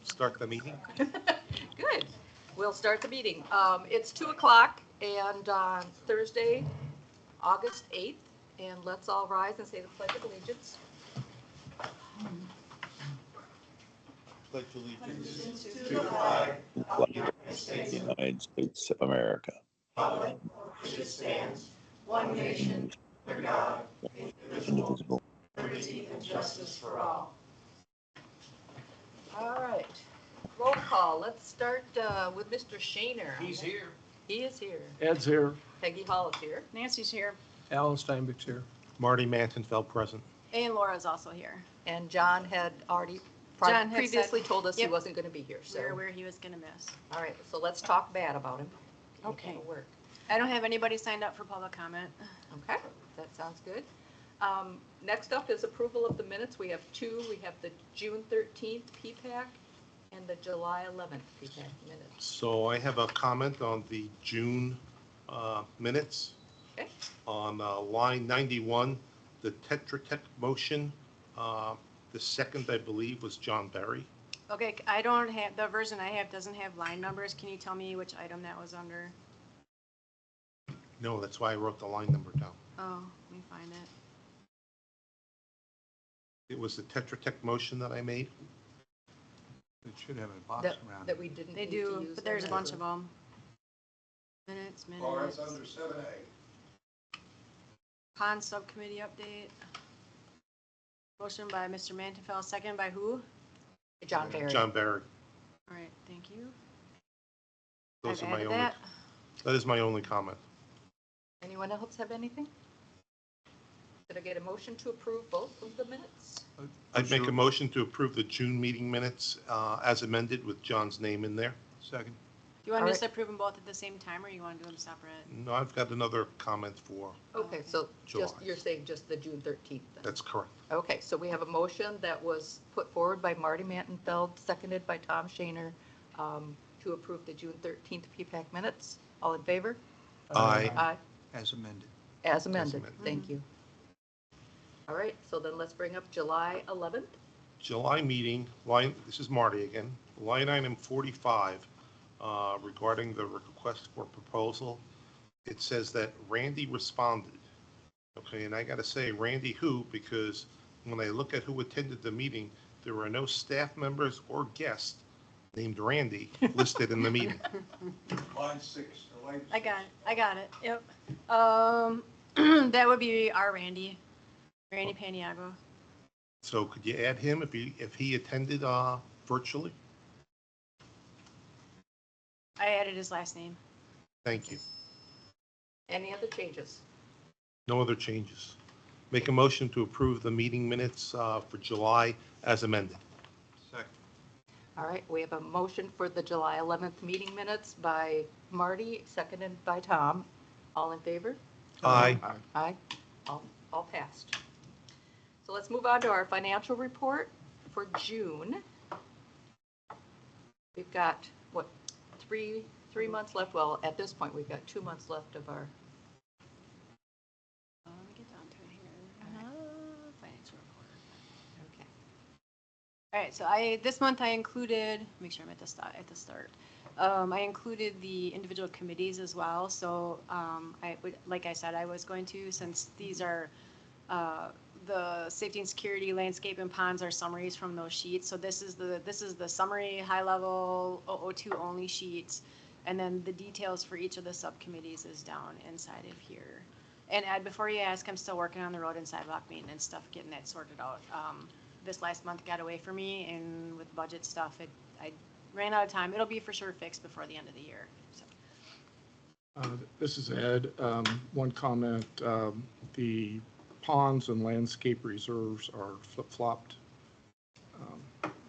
start the meeting? Good. We'll start the meeting. It's 2:00 and on Thursday, August 8th, and let's all rise and say the Pledge of Allegiance. Pledge allegiance To the flag of the United States of America. which stands, one nation, under God, indivisible, liberty and justice for all. All right. Roll call. Let's start with Mr. Shaner. He's here. He is here. Ed's here. Peggy Hall is here. Nancy's here. Alan Steinbeck's here. Marty Mantonfeld present. And Laura's also here. And John had already John had previously said- told us he yep. wasn't going to be here. So, Where he was going to miss. all right. So let's talk bad about him. Okay. It'll work. I don't have anybody signed up for public comment. Okay, that sounds good. Next up is approval of the minutes. We have two. We have the June 13th PPAC and the July 11th PPAC minutes. So I have a comment on the June minutes. Okay. On line 91, the Tetra Tech motion, the second, I believe, was John Berry. Okay, I don't have, the version I have doesn't have line numbers. Can you tell me which item that was under? No, that's why I wrote the line number down. Oh, let me find it. It was the Tetra Tech motion that I made. It should have a box around That it. we didn't They need to do, use but there's a that. bunch of them. Minutes. Or it's under 7A. Pond Subcommittee update. Motion by Mr. Mantonfeld, second by who? John Barry. John Berry. All right, thank you. Those I've are my added only. that. That is my only comment. Anyone else have anything? Did I get a motion to approve both of the minutes? I'd make a motion to approve the June meeting minutes as amended with John's name in there. Second. Do you want All to right. just approve them both at the same time, or you want to do them separate? No, I've got another comment for, Okay, so just, July. you're saying just the June 13th then? that's correct. Okay, so we have a motion that was put forward by Marty Mantonfeld, seconded by Tom Shaner, to approve the June 13th PPAC minutes. All in favor? Aye. Aye. As amended. As amended. amended. Thank you. All right, so then let's bring up July 11th. July meeting, this is Marty again, line item 45, regarding the request for proposal. It says that Randy responded. Okay, and I got to say, Randy who? Because when I look at who attended the meeting, there were no staff members or guests named Randy listed in the meeting. Line 6. or line I 6. got it, yep. That would be our Randy Paniago. So could you add him if he attended virtually? I added his last name. Thank you. Any other changes? No other changes. Make a motion to approve the meeting minutes for July as amended. Second. All right, we have a motion for the July 11th meeting minutes by Marty, seconded by Tom. All in favor? Aye. Aye. All passed. So let's move on to our financial report for June. We've got, what, three months left? Well, at this point, we've got 2 months left of our, Let me get down to it here. Financial report. okay. All right, so this month I included, make sure I'm at the start. I included the individual committees as well. So like I said, I was going to, since these are the safety and security, landscape, and ponds are summaries from those sheets. So this is the summary, high level 002 only sheets, and then the details for each of the subcommittees is down inside of here. And Ed, before you ask, I'm still working on the road and sidewalk maintenance stuff, getting that sorted out. This last month got away from me, and with budget stuff, I ran out of time. It'll be for sure fixed before the end of the year. So. This is Ed. One comment, the ponds and landscape reserves are flip-flopped.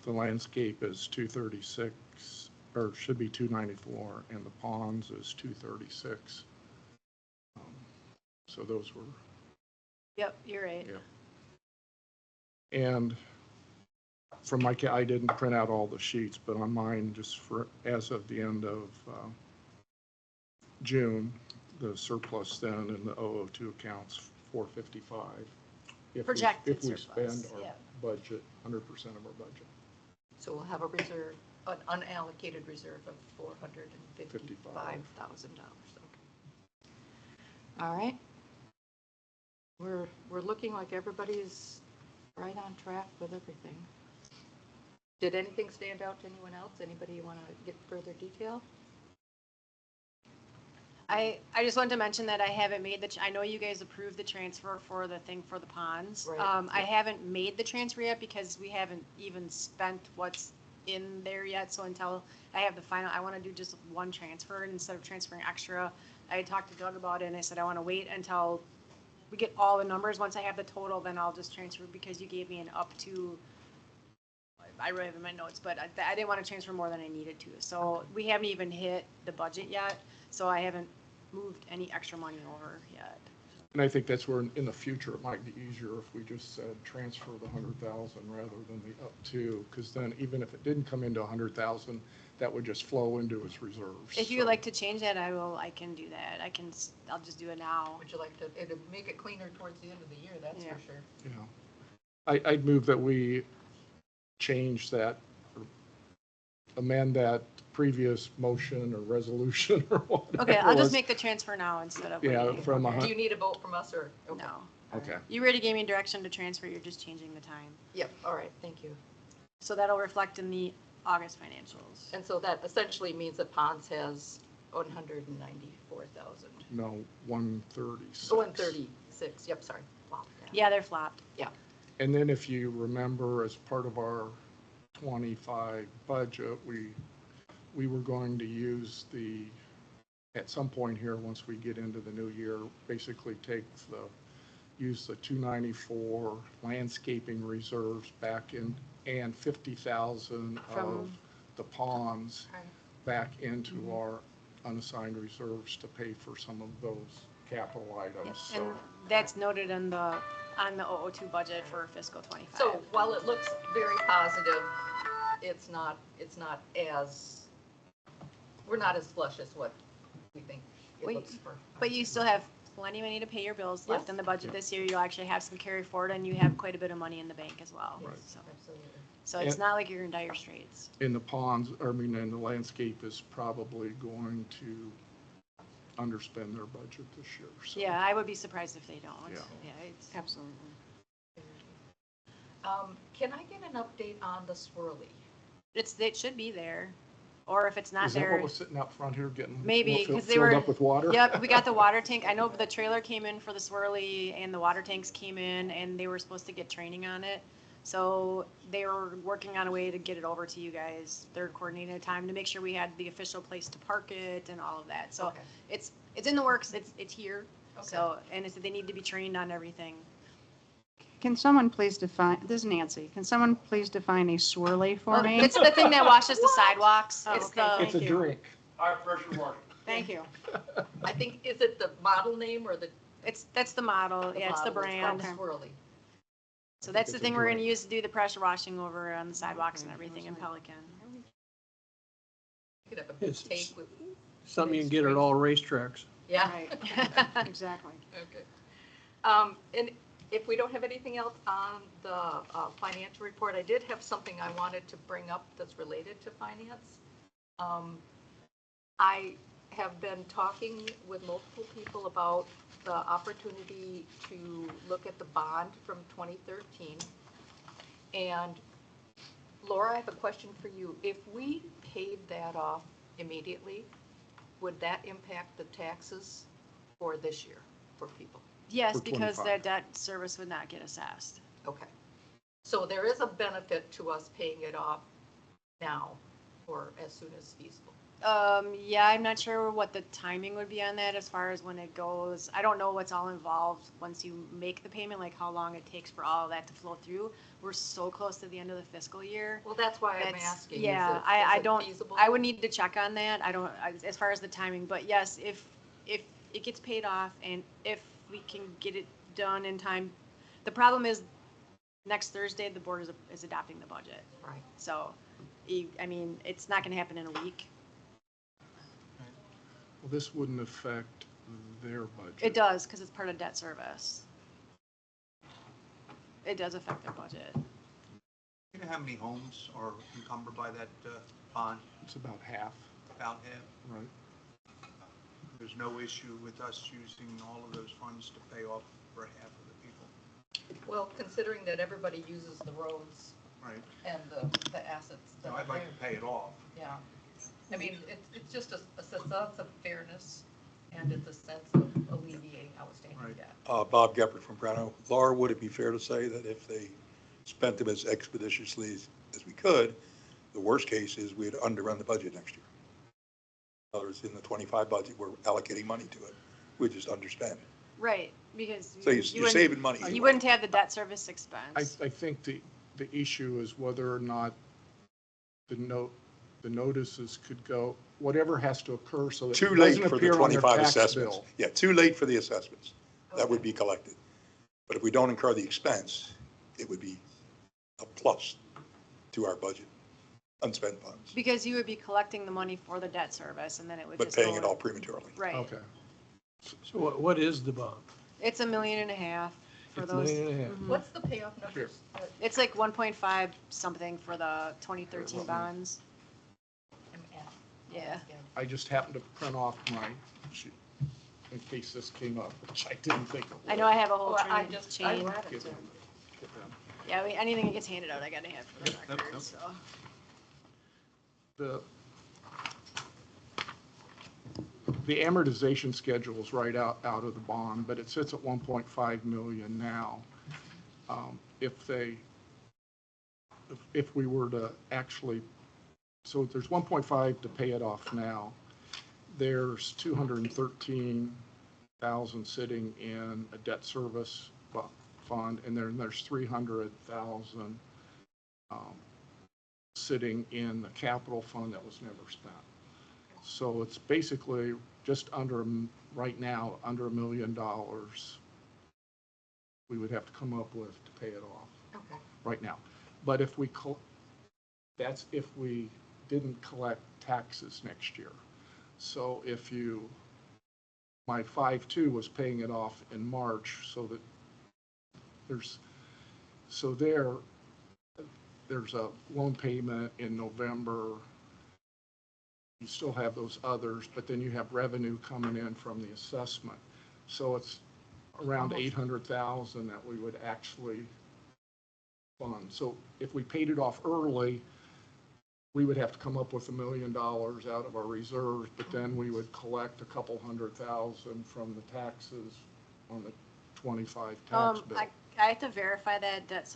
The landscape is 236, or should be 294, and the ponds is 236. So those were. Yep, you're right. Yeah. And from I didn't print out all the sheets, but on mine, just for as of the end of June, the surplus then in the 002 accounts 455. If Projected if we surplus, spend our yeah. budget, 100% of our budget. So we'll have a reserve, an unallocated reserve of $455,000. All right. We're looking like everybody's right on track with everything. Did anything stand out to anyone else? Anybody want to get further detail? I just wanted to mention that I haven't made I know you guys approved the transfer for the thing for the ponds. Right. I haven't made the transfer yet because we haven't even spent what's in there yet. So until I have the final, I want to do just one transfer instead of transferring extra. I had talked to Doug about it and I said, I want to wait until we get all the numbers. Once I have the total, then I'll just transfer because you gave me an up to, I really have in my notes, but I didn't want to transfer more than I needed to. So we haven't even hit the budget yet. So I haven't moved any extra money over yet. And I think that's where in the future it might be easier if we just said transfer the 100,000 rather than the up to, because then even if it didn't come into 100,000, that would just flow into its reserves. If you So, would like to change that, I can do that. I'll just do it now. Would you like to, it'll make it cleaner towards the end of the year, that's Yeah. for sure. Yeah. I'd move that we change that, or amend that previous motion or resolution or whatever. Okay, I'll it just was. make the transfer now instead of Yeah, waiting. from Do you need a vote from us or? Okay. No. Okay. You already gave me direction to transfer, you're just changing the time. Yep, all right, thank you. So that'll reflect in the August financials. And so that essentially means that Ponds has 194,000. No, 136. 136, yep, sorry. Wow, Yeah, they're flopped. And then if you remember, as part of our 25 budget, we were going to use at some point here, once we get into the new year, basically use the 294 landscaping reserves back in, and 50,000 of From- the ponds Okay. back into our unassigned reserves to pay for some of those capital items. And that's noted on the 002 budget for fiscal 25. So while it looks very positive, it's not as, we're not as flush as what we think it Wait, looks for. But you still have plenty of money to pay your bills left Yes. in the budget this year. You'll actually have some carry forward and you have quite a bit of money in the bank as well. Right. So, Absolutely. so it's And- not like you're in dire straits. In the ponds, and the landscape is probably going to underspend their budget this year. So. Yeah, I would be surprised if they don't. Yeah. Yeah, it's. Absolutely. Can I get an update on the swirly? It should be there, or if it's not Is that what there. was sitting out front here getting Maybe, filled 'cause they were- up with water? Yep, we got the water tank. I know the trailer came in for the swirly and the water tanks came in and they were supposed to get training on it. So they were working on a way to get it over to you guys. They're coordinating a time to make sure we had the official place to park it and all of that. So Okay. it's in the works. It's here. Okay. So, and it's, they need to be trained on everything. Can someone please define, this is Nancy, can someone please define a swirly for Oh, me? it's the thing that washes the sidewalks. Oh, It's okay, the, It's a Thank you. drink. High pressure water. Thank you. I think, is it the model name or the? that's the model. Yeah, it's the model? brand. called Swirly. So that's the It's a thing we're gonna drink. use to do the pressure washing over on the sidewalks and everything in Pelican. You could have a big It's tank with, Something you can get at all racetracks. yeah. Right, exactly. Okay. And if we don't have anything else on the financial report, I did have something I wanted to bring up that's related to finance. I have been talking with multiple people about the opportunity to look at the bond from 2013. And Laura, I have a question for you. If we paid that off immediately, would that impact the taxes for this year for people? Yes, For because 25. that debt service would not get assessed. Okay. So there is a benefit to us paying it off now or as soon as feasible. Yeah, I'm not sure what the timing would be on that as far as when it goes. I don't know what's all involved once you make the payment, like how long it takes for all of that to flow through. We're so close to the end of the fiscal year. Well, that's why I'm That's- asking. Yeah, Is I it don't, feasible? I would need to check on that. I don't, as far as the timing, but yes, if it gets paid off and if we can get it done in time. The problem is next Thursday, the board is adopting the budget. Right. So, I mean, it's not gonna happen in a week. Well, this wouldn't affect their budget. It does, because it's part of debt service. It does affect their budget. You know how many homes are encumbered by that bond? It's about half, About half. right? There's no issue with us using all of those funds to pay off for half of the people. Well, considering that everybody uses the roads Right. and the assets that Now, are I'd like there. to pay it off. Yeah. I mean, it's just a sense of fairness, and it's a sense of alleviating outstanding Right. debt. Bob Gephardt from Breno. Laura, would it be fair to say that if they spent them as expeditiously as we could, the worst case is we'd underrun the budget next year? In other words, in the 25 budget, we're allocating money to it. We just underspend. Right, because So you're wouldn't- saving money. You wouldn't have the debt service expense. I think the issue is whether or not the notices could go, whatever has to occur so that Too it late doesn't for the appear on their 25 tax assessments. bill. Yeah, too late for the assessments. That would Okay. be collected. But if we don't incur the expense, it would be a plus to our budget, unspent funds, Because you would be collecting the money for the debt service and then it would but just paying go it all prematurely. Right. Okay. So what is the bond? It's $1.5 million for It's $1.5 those. million. Mhm. What's the payoff numbers? It's like 1.5 something for the 2013 bonds. Yeah. I just happened to print off my sheet in case this came up, which I didn't think it would. I know I have a whole Well, I chain. read it Give too. them- give them. Yeah, anything that gets handed out, I gotta have for the Yep, yep, record, yep. so. The amortization schedule is right out of the bond, but it sits at 1.5 million now. If we were to actually, so there's 1.5 to pay it off now. There's 213,000 sitting in a debt service fund, and then there's 300,000 sitting in the capital fund that was never spent. So it's basically just under, right now, under $1 million we would have to come up with to pay it off Okay. right now. But if we, that's if we didn't collect taxes next year. So if you, my 5.2 was paying it off in March, so that there's a loan payment in November. You still have those others, but then you have revenue coming in from the assessment. So it's around 800,000 that we would actually fund. So if we paid it off early, we would have to come up with $1 million out of our reserves, but then we would collect a couple $100,000 from the taxes on the 25 tax bill. I have to verify that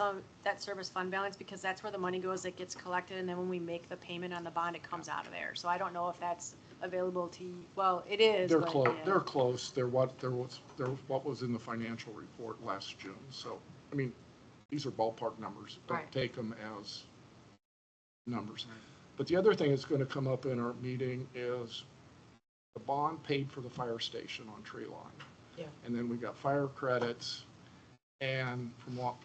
service fund balance because that's where the money goes that gets collected, and then when we make the payment on the bond, it comes out of there. So I don't know if that's available to you. Well, it is. They're but, close, yeah. they're close. They're what was in the financial report last June. So, I mean, these are ballpark numbers. Don't Right. take them as numbers. But the other thing that's going to come up in our meeting is the bond paid for the fire station on Tree Line. Yeah. And then we got fire credits. And from what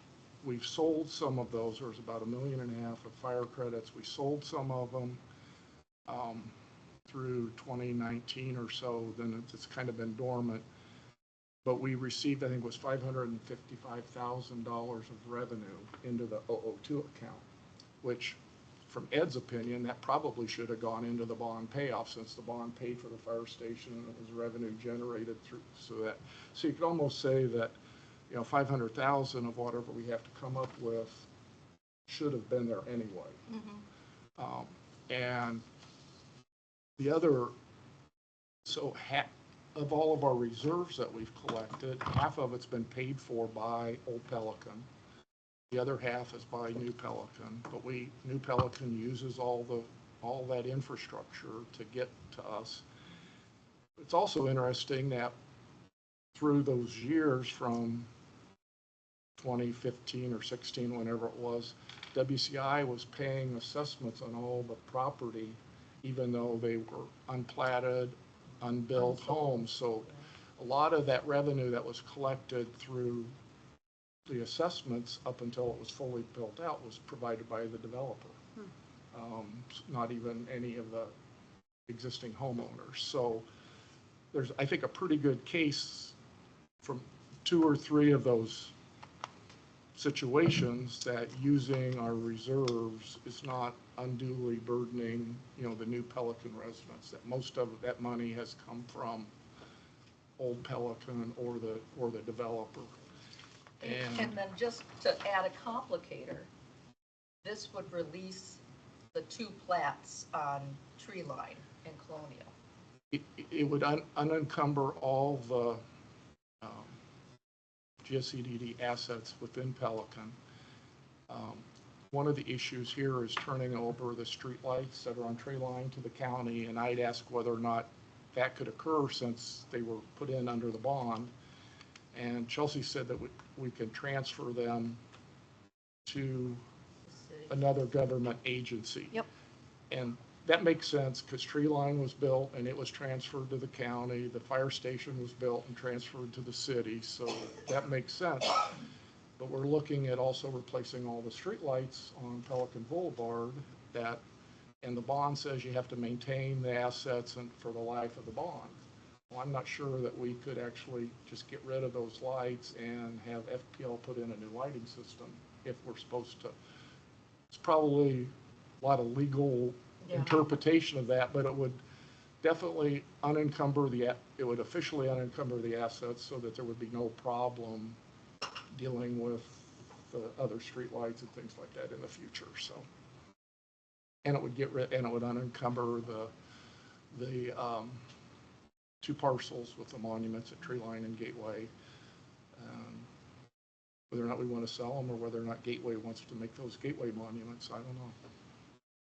we've sold some of those, there's about $1.5 million of fire credits. We sold some of them through 2019 or so. Then it's kind of been dormant. But we received, I think it was $555,000 of revenue into the 002 account, which from Ed's opinion, that probably should have gone into the bond payoff since the bond paid for the fire station and it was revenue generated through. So you could almost say that, 500,000 of whatever we have to come up with should have been there anyway. Mm-hmm. And the other, so of all of our reserves that we've collected, half of it's been paid for by Old Pelican. The other half is by New Pelican, but New Pelican uses all that infrastructure to get to us. It's also interesting that through those years from 2015 or 16, whenever it was, WCI was paying assessments on all the property, even though they were unplatted, unbuilt homes. So a lot of that revenue that was collected through the assessments up until it was fully built out was provided by the developer, not even any of the existing homeowners. So there's, I think, a pretty good case from 2 or 3 of those situations that using our reserves is not unduly burdening, the new Pelican residents, that most of that money has come from Old Pelican or the developer. And then just to add a complicator, this would release the two plats on Tree Line and Colonial. It would unencumber all the GSCDD assets within Pelican. One of the issues here is turning over the streetlights that are on Tree Line to the county, and I'd ask whether or not that could occur since they were put in under the bond. And Chelsea said that we can transfer them to another government agency. Yep. And that makes sense because Tree Line was built and it was transferred to the county. The fire station was built and transferred to the city. So that makes sense. But we're looking at also replacing all the streetlights on Pelican Boulevard and the bond says you have to maintain the assets and for the life of the bond. Well, I'm not sure that we could actually just get rid of those lights and have FPL put in a new lighting system if we're supposed to. It's probably a lot of legal interpretation of that, but it would definitely it would officially unencumber the assets so that there would be no problem dealing with the other streetlights and things like that in the future. So, and it would unencumber the two parcels with the monuments at Tree Line and Gateway. Whether or not we want to sell them or whether or not Gateway wants to make those Gateway monuments, I don't know.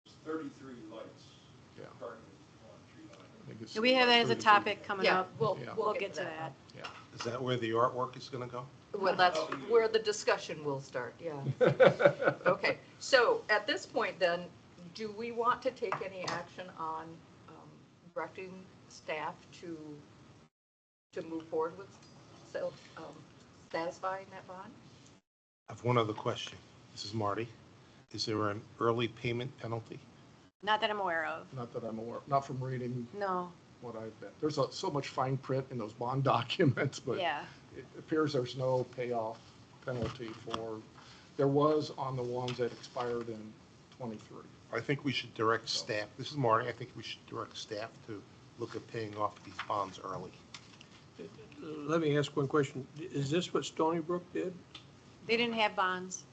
There's 33 lights. Yeah. Currently on Tree Line. I think it's We have that as a 33. topic coming Yeah, up. we'll get to that. Yeah. Is that where the artwork is going to go? Well, that's where the discussion will start, yeah. Okay, so at this point then, do we want to take any action on directing staff to move forward with satisfying that bond? I have one other question. This is Marty. Is there an early payment penalty? Not that I'm aware of. Not that I'm aware, not from reading No. what I've been. There's so much fine print in those bond documents, but Yeah. it appears there's no payoff penalty there was on the ones that expired in 23. I think we should direct staff, this is Marty, I think we should direct staff to look at paying off these bonds early. Let me ask one question. Is this what Stony Brook did? They didn't have bonds.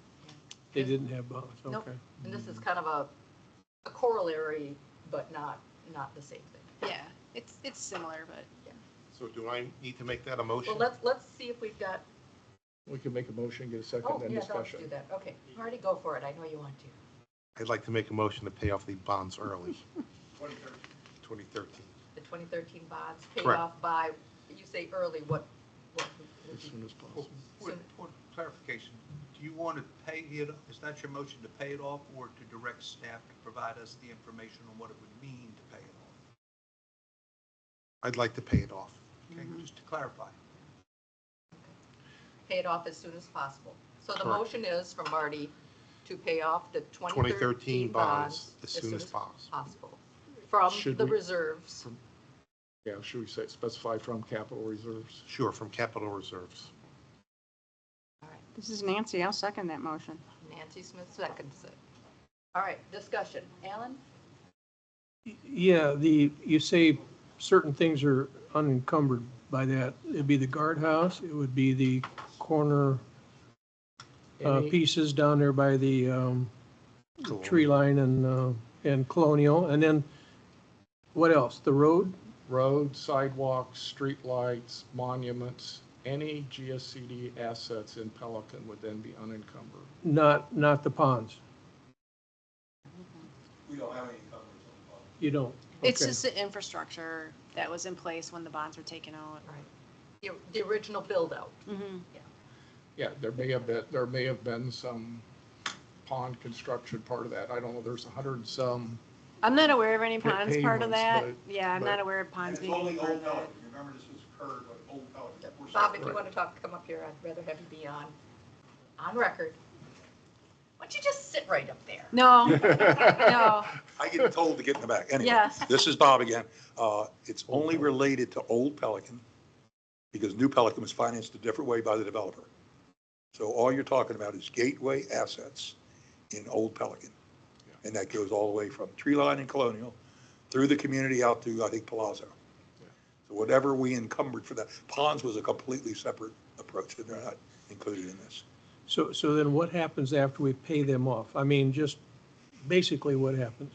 They didn't have bonds, Nope. okay. And this is kind of a corollary, but not the same thing. Yeah. It's similar, but So do I need to make that a motion? Well, let's see if we've got, We can make a motion, get a second, oh, then yeah, let's discussion. do that. Okay, Marty, go for it. I know you want to. I'd like to make a motion to pay off the bonds early. 2013. The 2013 bonds paid Correct. off by, you say early, what would As be? soon as possible. Point clarification, do you want to pay it, is that your motion to pay it off or to direct staff to provide us the information on what it would mean to pay it off? I'd like to pay it off. Okay, just to clarify. Pay it off as soon as possible. So the Correct. motion is for Marty to pay off the 2013 2013 bonds bonds as soon as possible. from Should the we- reserves. Yeah, should we say specify from capital reserves? Sure, from capital reserves. All right, This is Nancy. I'll second that motion. Nancy Smith seconds it. All right, discussion. Alan? Yeah, you say certain things are unencumbered by that. It'd be the guardhouse, it would be the corner Any- pieces down there by the Cool. Tree Line and Colonial, and then what else? The road? Roads, sidewalks, streetlights, monuments, any GSCD assets in Pelican would then be unencumbered. Not the ponds. We don't have any encumbrances on the bond. You don't? it's Okay. just the infrastructure that was in place when the bonds were taken out. Right. The original build-out. Mm-hmm. Yeah, there may have been some pond construction part of that. I don't know, there's 100 and some. I'm not aware of any ponds part of payments, that. but- Yeah, I'm but- not aware of And ponds it's being only part Old of that. Pelican. Remember, this was occurred with Old Pelican. We're Bob, sorry. if you want to come up here, I'd rather have you be on record. Why don't you just sit right up there? No, no, I get told to get in the back. Anyway, Yes. this is Bob again. It's only related to Old Pelican because New Pelican was financed a different way by the developer. So all you're talking about is gateway assets in Old Pelican. And that goes all the way from Tree Line and Colonial through the community out to, I think, Palazzo. So whatever we encumbered for that, ponds was a completely separate approach, and they're not included in this. So then what happens after we pay them off? I mean, just basically what happens?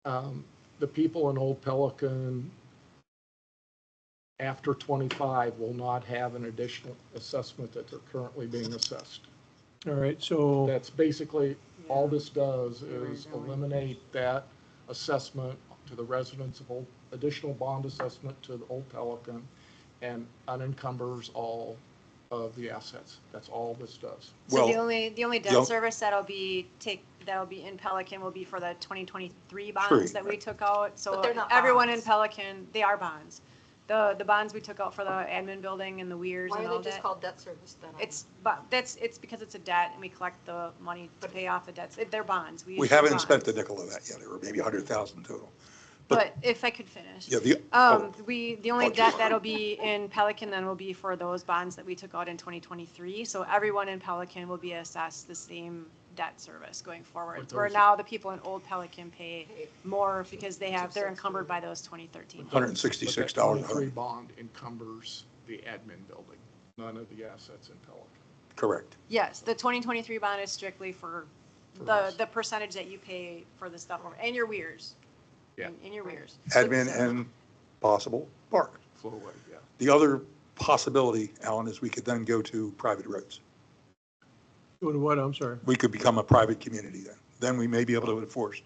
The people in Old Pelican after 25 will not have an additional assessment that they're currently being assessed. All right, so, That's basically, all this does is eliminate that assessment to the residents of Old, additional bond assessment to the Old Pelican, and unencumbers all of the assets. That's all this does. So Well, the only debt service that'll be in Pelican will be for the 2023 bonds that we took out. So But they're not everyone in bonds. Pelican, they are bonds. The bonds we took out for the admin building and the weirs Why and are all they just that. called debt service then? It's because it's a debt and we collect the money to pay off the debts. They're bonds. We issue haven't bonds. spent a nickel of that yet, or maybe 100,000 total. But if I could finish. Yeah, The only Okay. debt that'll be in Pelican then will be for those bonds that we took out in 2023. So everyone in Pelican will be assessed the same debt service going forward. But Where those- now the people in Old Pelican pay more because they're encumbered by those 2013. But $166. that 23 bond encumbers the admin building, none of the assets in Pelican. Correct. Yes, the 2023 bond is strictly for the percentage that you pay for the stuff over, and your weirs. Yeah. And your weirs. Admin and possible park. Flowway, yeah. The other possibility, Alan, is we could then go to private roads. doing what, I'm sorry? We could become a private community then. Then we may be able to enforce.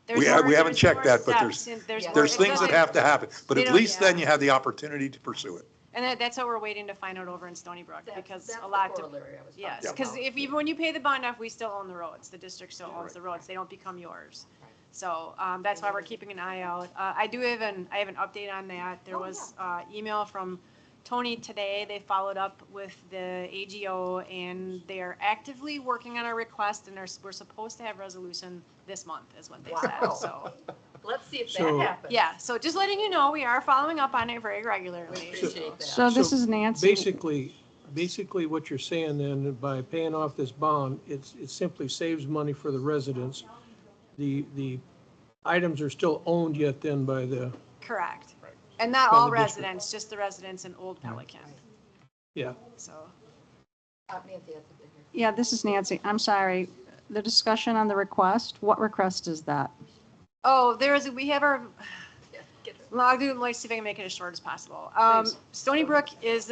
There's We more- haven't there's checked more that, but steps and there's more- it things that doesn't- have to happen. But They at don't- least then yeah. you have the opportunity to pursue it. And that's what we're waiting to find out over in Stony Brook, because That's a the lot of, corollary I was talking yes, about. because even when you pay the bond off, we still own the roads. The district still owns the roads. They don't become yours. So that's why we're keeping an eye out. I have an update on that. There was email from Tony today. They followed up with the AGO and they are actively working on a request and we're supposed to have resolution this month is what they said. Wow. So, Let's see if So- that happens. yeah, so just letting you know, we are following up on it very regularly. Appreciate that. So this So is Nancy. Basically what you're saying then, by paying off this bond, it simply saves money for the residents. The items are still owned yet then by the, Correct. And not By all the district. residents, just the residents in Old Pelican. yeah. So, Nancy has something here. Yeah, this is Nancy. I'm sorry. The discussion on the request, what request is that? oh, we have our, Yeah, get it. well, let's see if I can make it as short as possible. Please. Stony Brook is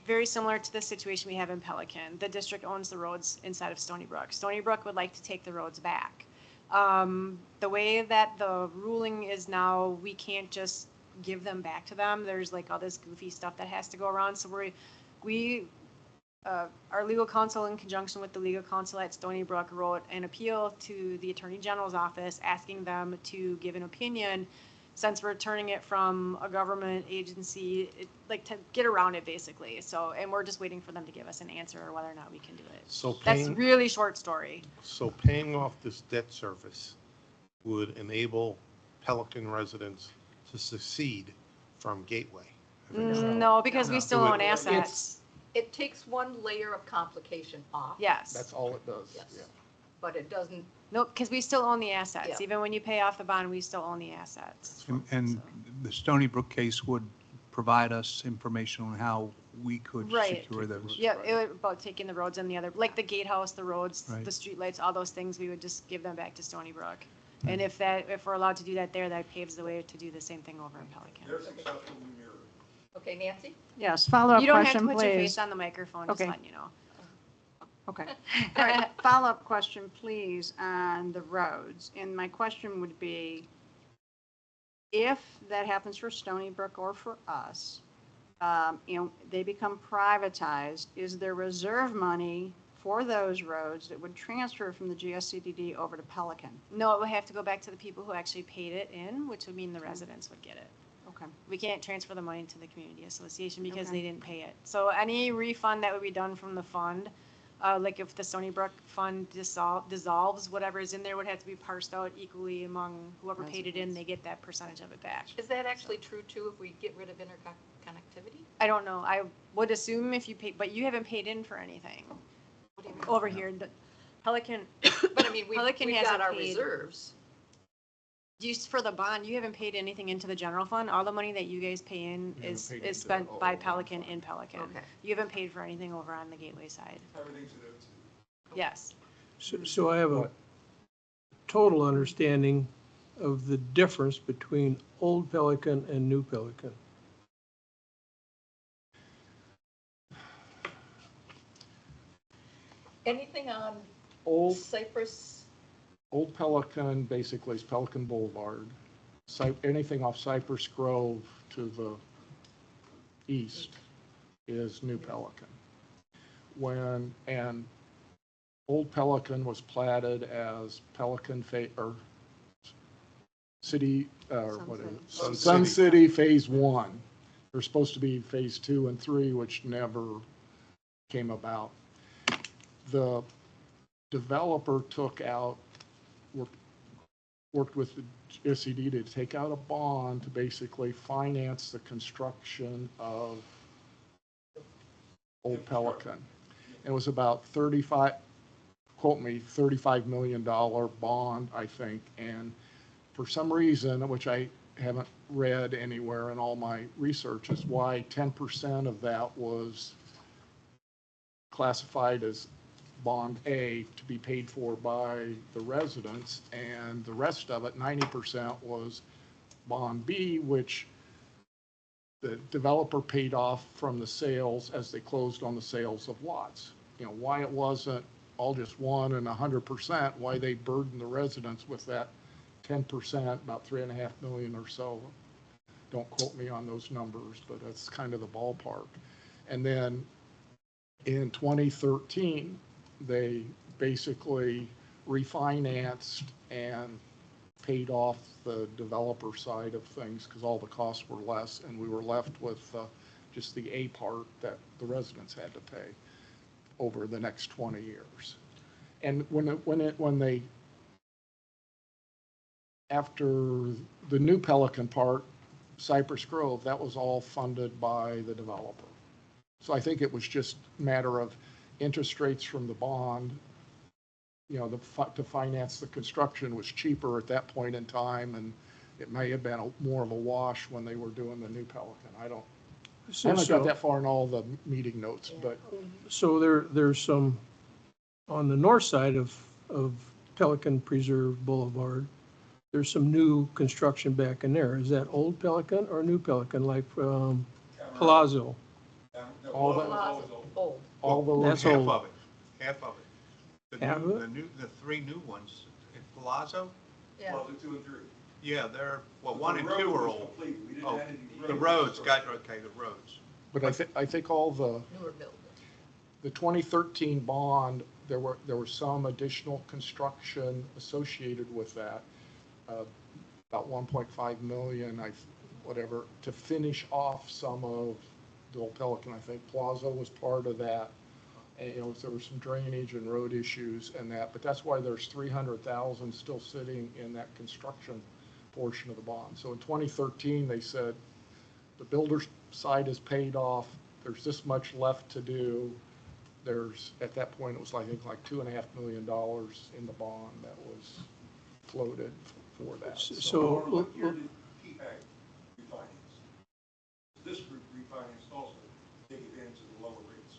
very similar to the situation we have in Pelican. The district owns the roads inside of Stony Brook. Stony Brook would like to take the roads back. The way that the ruling is now, we can't just give them back to them. There's like all this goofy stuff that has to go around. So our legal counsel, in conjunction with the legal counsel at Stony Brook, wrote an appeal to the Attorney General's office asking them to give an opinion, since we're turning it from a government agency, to get around it basically. So, and we're just waiting for them to give us an answer or whether or not we can do it. So That's paying, really short story. so paying off this debt service would enable Pelican residents to secede from Gateway. I think so. No, because we still It would- own assets. It takes one layer of complication off. Yes. That's all it does. Yes. Yeah. But it doesn't, No, because we still own the assets. Yeah. Even when you pay off the bond, we still own the assets. And the Stony Brook case would provide us information on how we could Right. secure those. Yeah, it was about taking the roads and the other, like the gatehouse, the roads, Right. the streetlights, all those things, we would just give them back to Stony Brook. And if we're allowed to do that there, that paves the way to do the same thing over in Pelican. They're successful in your. okay, Nancy? Yes, follow-up You don't have to question, put your face please. on the microphone, just Okay. letting you know. Okay. All right, follow-up question, please, on the roads. And my question would be, if that happens for Stony Brook or for us, they become privatized, is there reserve money for those roads that would transfer from the GSCDD over to Pelican? No, it would have to go back to the people who actually paid it in, which would mean the residents would get it. Okay. We can't transfer the money to the community association because Okay. they didn't pay it. So any refund that would be done from the fund, like if the Stony Brook fund dissolves, whatever is in there would have to be parsed out equally among whoever paid it in, they get that percentage of it back. Is that actually true too if we get rid of interconnectivity? I don't know. I would assume if you pay, but you haven't paid in for anything. over here, the Pelican, But I mean, Pelican we've hasn't got our paid. reserves. Just for the bond, you haven't paid anything into the general fund. All the money that you guys pay in You haven't is paid into spent the by overall Pelican fund. in Pelican. Okay. You haven't paid for anything over on the Gateway side. Everything's at O2. Yes. So I have a What? total understanding of the difference between old Pelican and new Pelican. Anything on Old, Cypress? Old Pelican basically is Pelican Boulevard. Anything off Cypress Grove to the east is New Pelican. And Old Pelican was platted as Pelican or City, what is it? Sun City Phase 1. There's supposed to be Phase 2 and 3, which never came about. The developer took out, worked with the SED to take out a bond to basically finance the construction of Old Pelican. It was about $35 million bond, I think. And for some reason, which I haven't read anywhere in all my research, is why 10% of that was classified as Bond A to be paid for by the residents, and the rest of it, 90%, was Bond B, which the developer paid off from the sales as they closed on the sales of lots. You know, why it wasn't all just 1 and 100%, why they burdened the residents with that 10%, about $3.5 million or so. Don't quote me on those numbers, but that's kind of the ballpark. And then in 2013, they basically refinanced and paid off the developer side of things because all the costs were less, and we were left with just the A part that the residents had to pay over the next 20 years. And when they after the new Pelican part, Cypress Grove, that was all funded by the developer. So I think it was just a matter of interest rates from the bond, you know, to finance the construction was cheaper at that point in time, and it may have been more of a wash when they were doing the new Pelican. I haven't got that far in all the meeting notes, but. So there's some, on the north side of Pelican Preserve Boulevard, there's some new construction back in there. Is that old Pelican or new Pelican, like Palazzo? All the- Old. All the. That's Half old. of it, half of it. Half of it? The 3 new ones in Palazzo, Yeah. Well, the 2 and 3. yeah, they're, well, The 1 and road 2 are was old. complete. We didn't Oh, add any the roads, the roads. But I think all the Newer building. 2013 bond, there were some additional construction associated with that, about 1.5 million, whatever, to finish off some of the old Pelican. I think Plaza was part of that. And, you know, there was some drainage and road issues and that, but that's why there's 300,000 still sitting in that construction portion of the bond. So in 2013, they said the builder's side is paid off. There's this much left to do. There's, at that point, it was, I think, like $2.5 million in the bond that was floated for that. So- Or what year did PPAC refinance? This group refinanced also, to take advantage of the lower rates.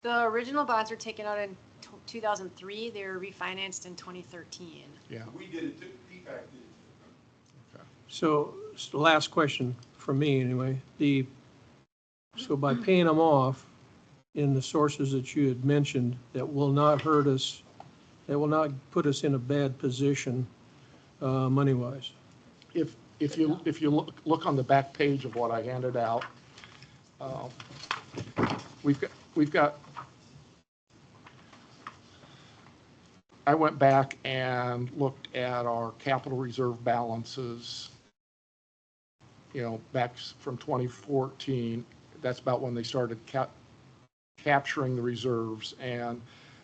The original bonds were taken out in 2003. They were refinanced in 2013. Yeah. We did it too, PPAC did it too. So the last question from me anyway, so by paying them off in the sources that you had mentioned, that will not hurt us, that will not put us in a bad position money-wise. If you look on the back page of what I handed out, we've got. I went back and looked at our capital reserve balances, you know, back from 2014. That's about when they started capturing the reserves, and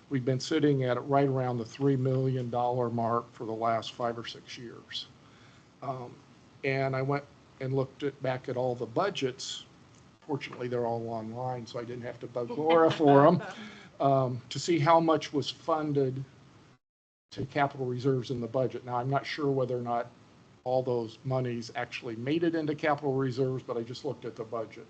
we've been sitting at right around the $3 million mark for the last 5 or 6 years. And I went and looked back at all the budgets. Fortunately, they're all online, so I didn't have to bug Laura for them. to see how much was funded to capital reserves in the budget. Now, I'm not sure whether or not all those monies actually made it into capital reserves, but I just looked at the budget.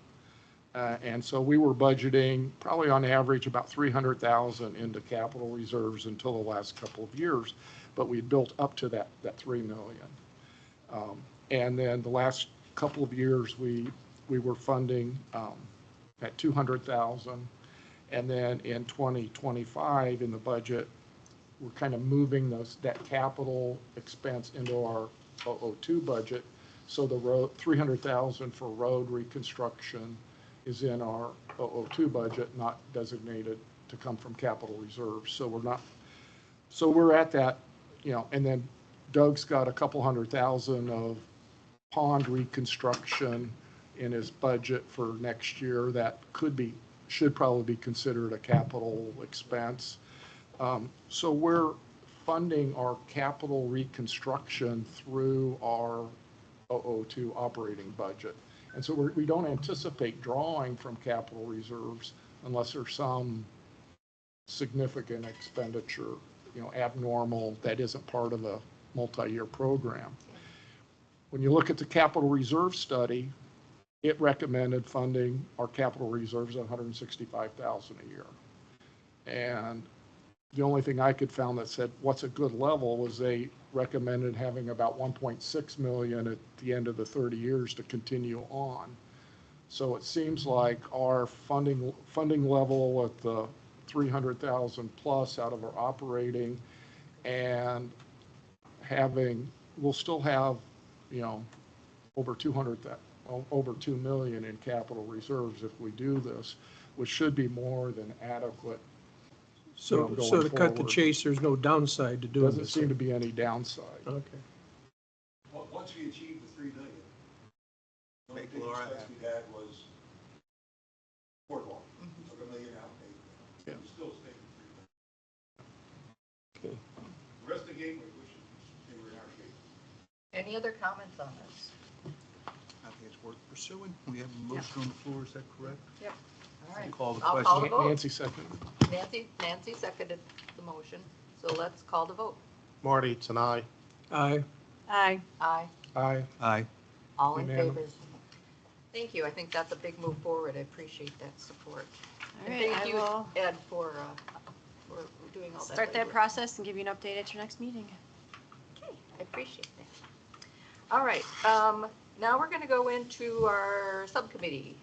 And so we were budgeting probably on average about 300,000 into capital reserves until the last couple of years, but we built up to that 3 million. And then the last couple of years, we were funding at 200,000. And then in 2025 in the budget, we're kind of moving that capital expense into our 002 budget. So the road, 300,000 for road reconstruction is in our 002 budget, not designated to come from capital reserves. So we're at that, and then Doug's got a couple 100,000 of pond reconstruction in his budget for next year that should probably be considered a capital expense. So we're funding our capital reconstruction through our 002 operating budget. And so we don't anticipate drawing from capital reserves unless there's some significant expenditure, abnormal that isn't part of a multi-year program. When you look at the capital reserve study, it recommended funding our capital reserves at $165,000 a year. And the only thing I could find that said what's a good level was they recommended having about 1.6 million at the end of the 30 years to continue on. So it seems like our funding level at the 300,000 plus out of our operating, and we'll still have over 2 million in capital reserves if we do this, which should be more than adequate. So to cut the chase, there's no downside to doing this? Doesn't seem to be any downside. Okay. Well, once we achieve the 3 million, the only Make big Laura expense happy. we had was boardwalk. Took $1 million out, Yeah. we still stayed at 3 million. Okay. The rest of the gateway, which they were in our shape. Any other comments on this? I think it's worth pursuing. We have a motion on the floor, is that correct? Yep. All right. Call the I'll question. call the vote. Nancy second. Nancy seconded the motion, so let's call the vote. Marty, it's an aye. Aye. Aye. Aye. Aye. Aye. All in favor? Unanimous. Thank you. I think that's a big move forward. I appreciate that support. All And right, thank I you, will Ed, for doing all that. start that labor. process and give you an update at your next meeting. Okay, I appreciate that. All right, now we're going to go into our subcommittee.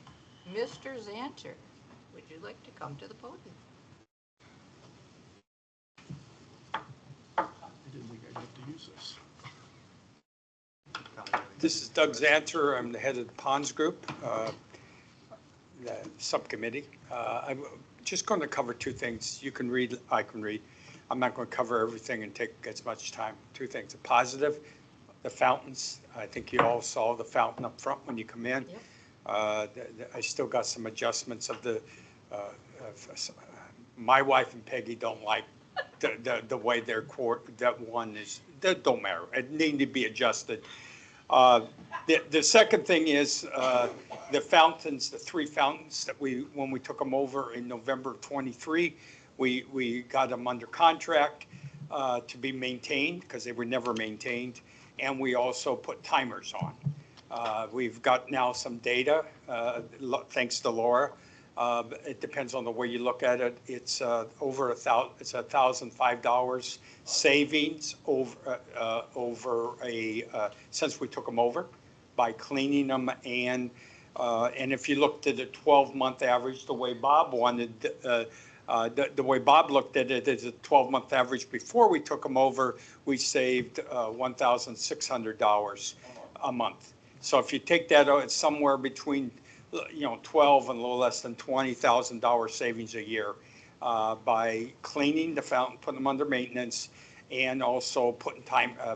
Mr. Zanter, would you like to come to the podium? I didn't think I'd get to use this. This is Doug Zanter. I'm the head of the Ponds Group, the subcommittee. I'm just going to cover two things. You can read, I can read. I'm not going to cover everything and take as much time. Two things. A positive, the fountains. I think you all saw the fountain up front when you come in. Yep. I still got some adjustments of the, my wife and Peggy don't like the way that one is, that don't matter. It need to be adjusted. The second thing is the fountains, the 3 fountains that when we took them over in November of 23, we got them under contract to be maintained because they were never maintained. And we also put timers on. We've got now some data, thanks to Laura. It depends on the way you look at it. It's over it's $1,005 savings since we took them over by cleaning them, and if you looked at the 12-month average, the way Bob wanted, the way Bob looked at it is a 12-month average before we took them over, we saved $1,600 a month. So if you take that, it's somewhere between 12 and a little less than $20,000 savings a year by cleaning the fountain, putting them under maintenance, and also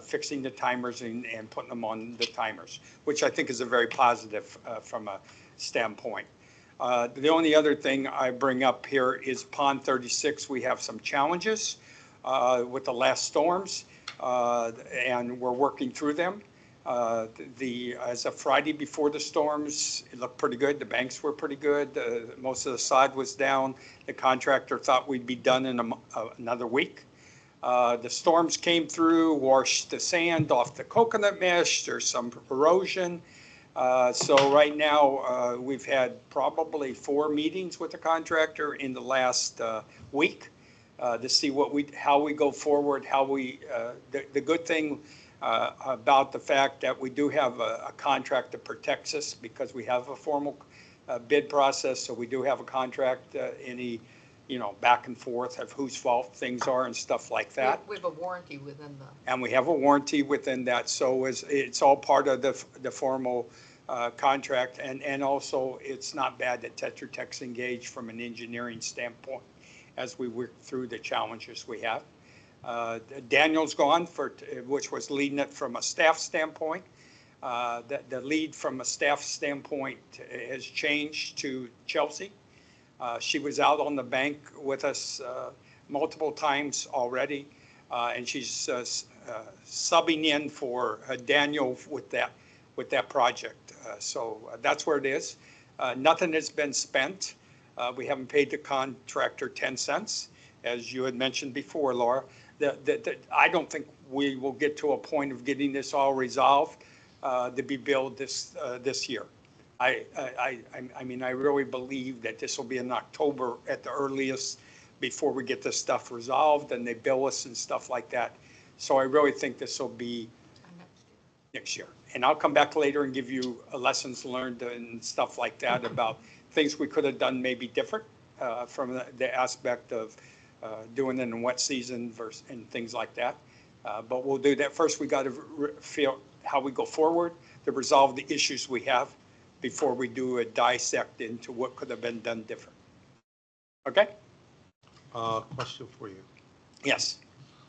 fixing the timers and putting them on the timers, which I think is a very positive from a standpoint. The only other thing I bring up here is Pond 36. We have some challenges with the last storms, and we're working through them. As of Friday before the storms, it looked pretty good. The banks were pretty good. Most of the sod was down. The contractor thought we'd be done in another week. The storms came through, washed the sand off the coconut mesh. There's some erosion. So right now, we've had probably 4 meetings with the contractor in the last week to see how we go forward, the good thing about the fact that we do have a contract that protects us because we have a formal bid process, so we do have a contract, any, back and forth of whose fault things are and stuff like that. We have a warranty within the. And we have a warranty within that, so it's all part of the formal contract, and also it's not bad that Tetra Tech's engaged from an engineering standpoint as we work through the challenges we have. Daniel's gone which was leading it from a staff standpoint. The lead from a staff standpoint has changed to Chelsea. She was out on the bank with us multiple times already, and she's subbing in for Daniel with that project. So that's where it is. Nothing has been spent. We haven't paid the contractor 10 cents, as you had mentioned before, Laura. I don't think we will get to a point of getting this all resolved to be billed this year. I mean, I really believe that this will be in October at the earliest before we get this stuff resolved and they bill us and stuff like that. So I really think this will be next year. And I'll come back later and give you lessons learned and stuff like that about things we could have done maybe different from the aspect of doing it in wet season versus and things like that. But we'll do that. First, we got to feel how we go forward to resolve the issues we have before we do a dissect into what could have been done different. Okay? Question for you. Yes.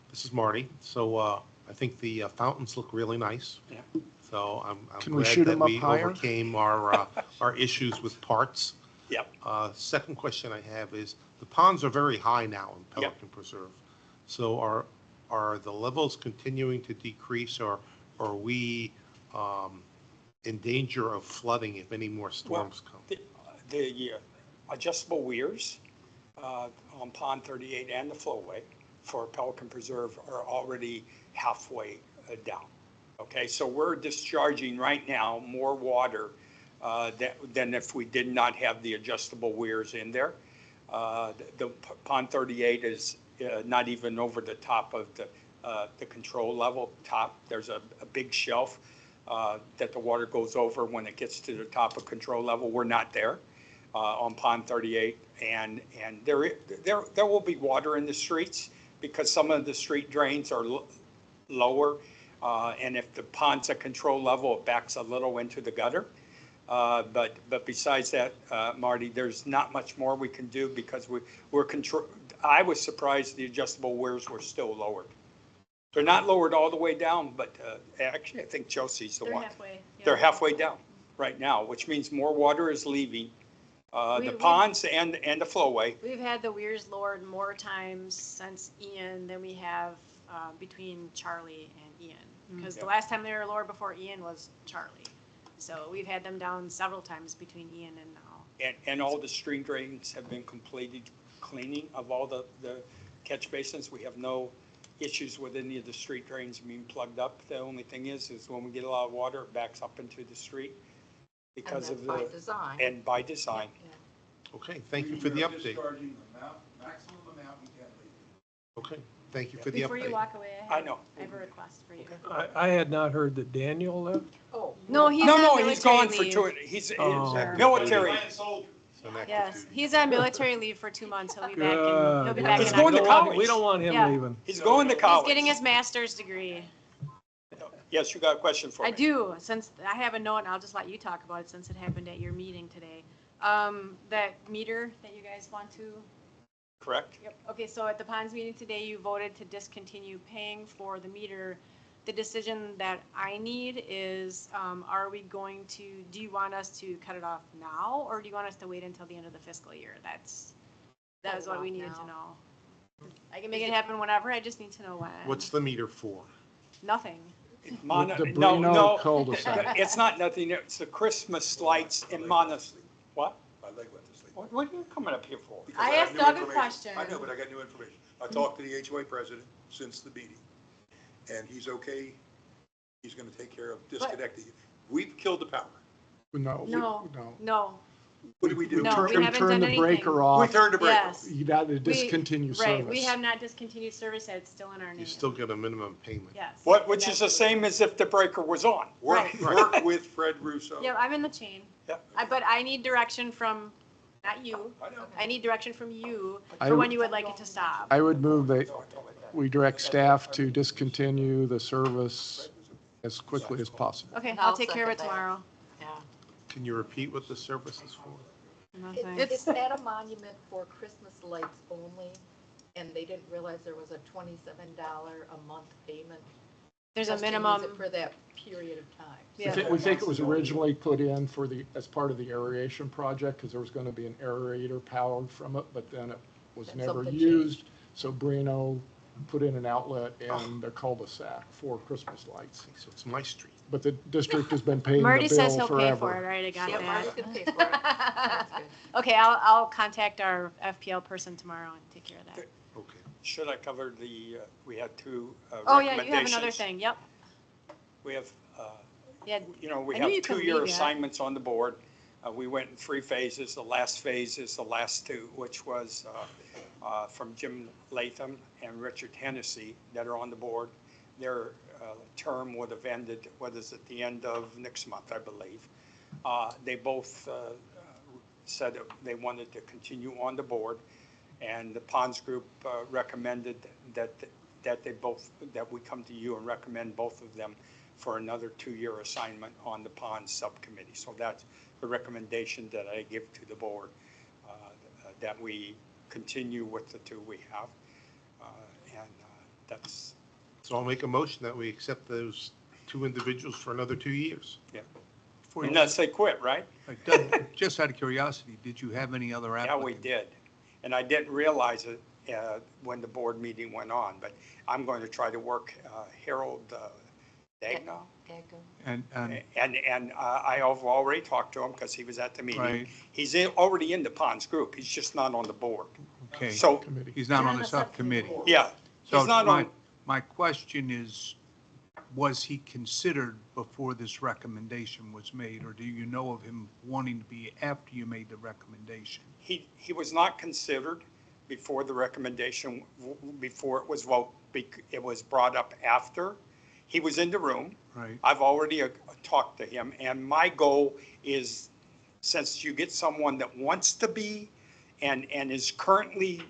This is Marty. So I think the fountains look really nice. Yeah. So I'm Can we glad shoot that 'em up we higher? overcame our issues with parts. Yep. Second question I have is, the ponds are very high now in Pelican Preserve. So are the levels continuing to decrease, or are we in danger of flooding if any more storms come? The adjustable weirs on Pond 38 and the flowway for Pelican Preserve are already halfway down. Okay, so we're discharging right now more water than if we did not have the adjustable weirs in there. The Pond 38 is not even over the top of the control level top. There's a big shelf that the water goes over when it gets to the top of control level. We're not there on Pond 38, and there will be water in the streets because some of the street drains are lower, and if the pond's at control level, it backs a little into the gutter. But besides that, Marty, there's not much more we can do because we're control. I was surprised the adjustable weirs were still lowered. They're not lowered all the way down, but actually I think Chelsea's the one. Halfway. Yeah. They're halfway down right now, which means more water is leaving the ponds and the flowway. We've had the weirs lowered more times since Ian than we have between Charlie and Ian. Because the last time they were lowered before Ian was Charlie. So we've had them down several times between Ian and now. And all the stream drains have been completed cleaning of all the catch basins. We have no issues with any of the street drains being plugged up. The only thing is when we get a lot of water, it backs up into the street because of by design. And by design. Yeah. Okay, thank you for the update. Discharging the maximum amount we can leave. Okay, thank you for the Before you update. walk away, I know. I have a request for you. I had not heard that Daniel left. Oh. No, he's No, on he's military gone for leave. he's Oh. military. So an active Yes, duty. he's on military leave for 2 months. He'll be back Good. in He's October. going to college. We don't want him Yeah. leaving. He's going to He's college. getting his master's degree. Yes, you got a question for me? I do, since I have a note, and I'll just let you talk about it since it happened at your meeting today. That meter that you guys want to. Correct? Yep. Okay, so at the Ponds meeting today, you voted to discontinue paying for the meter. The decision that I need is, do you want us to cut it off now, or do you want us to wait until the end of the fiscal year? That is what we needed to know. I can make it happen whenever, I just need to know when. What's the meter for? Nothing. The No, Brino no, cul-de-sac. it's not nothing, it's the Christmas lights in Monteslet. What? My leg went to sleep. What are you coming up here for? Because I got asked new Doug a information. question. I know, but I got new information. I talked to the HOA president since the meeting, and he's okay. He's gonna take care of disconnecting it. We've killed the power. No. No, No. no, What did we do? No, we Turn haven't turn done the anything. breaker We off. turned the breaker. yes. You got to We- discontinue service. Right, we have not discontinued service, it's still in our name. You still get a minimum payment. Yes. Which is the same as if the breaker was on. Work, Right. work with Fred Russo. Yeah, I'm in the chain. Yeah. But I need direction from, not you, I know. I need direction from you I for would- when you would like it to stop. I would move that we direct staff to discontinue the service as quickly as possible. Okay, I'll I'll take care of it second that. tomorrow. Yeah. Can you repeat what the service is for? Nothing. It's at a monument for Christmas lights only, and they didn't realize there was a $27 a month payment. There's a just to use minimum, it for that period of time. Yeah. We think it was originally put in for as part of the aeration project, because there was going to be an aerator powered from it, but then it was Then never something used. So Brino put in an outlet in the cul-de-sac for Christmas lights. So it's my street. But the district has been paying Marty the says bill he'll pay for it, forever. right, I got Yeah, Marty's that. gonna pay for it. That's good. Okay, I'll contact our FPL person tomorrow and take care of that. Okay. Should I cover we had two Oh, yeah, you have recommendations? another thing, yep. We have, Yeah, we I knew have you couldn't two-year leave yet. assignments on the board. We went in 3 phases. The last phase is the last two, which was from Jim Latham and Richard Hennessy that are on the board. Their term would have ended, at the end of next month, I believe. They both said that they wanted to continue on the board, and the Ponds Group recommended that we come to you and recommend both of them for another 2-year assignment on the Ponds Subcommittee. So that's the recommendation that I give to the board, that we continue with the 2 we have. And that's, So I'll make a motion that we accept those 2 individuals for another 2 years. yeah. Before you- Unless they quit, right? Doug, just out of curiosity, did you have any other Yeah, applicants? we did. And I didn't realize it when the board meeting went on, but I'm going to try to work Harold Dagna. And, I have already talked to him because he was at the meeting. Right. He's already in the Ponds Group. He's just not on the board. okay, So, Committee. he's not on the subcommittee. yeah, So he's not on, my question is, was he considered before this recommendation was made, or do you know of him wanting to be after you made the recommendation? he was not considered before the recommendation, before it was it was brought up after. He was in the room. Right. I've already talked to him, and my goal is, since you get someone that wants to be and is currently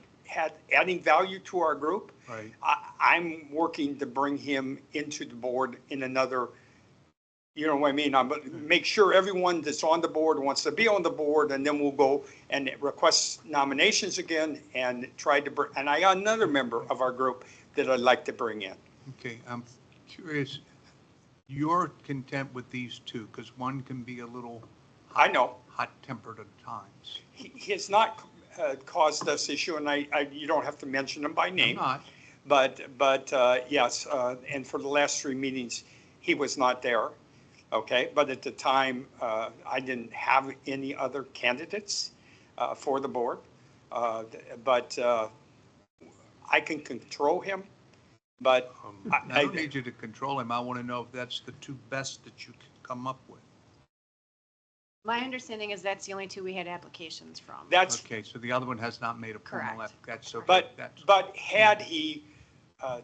adding value to our group, Right. I'm working to bring him into the board in another, you know what I mean? Make sure everyone that's on the board wants to be on the board, and then we'll go and request nominations again and try to bring, and I got another member of our group that I'd like to bring in. Okay, I'm curious, you're content with these 2, because one can be a little I know. hot-tempered at times. He has not caused us issue, and you don't have to mention him by I'm name. not. But yes, and for the last 3 meetings, he was not there, okay? But at the time, I didn't have any other candidates for the board. But I can control him, but I don't need you to control him. I want to know if that's the 2 best that you can come up with. My understanding is that's the only 2 we had applications from. that's, Okay, so the other one has not made a formal Correct. application. So but that's- had he,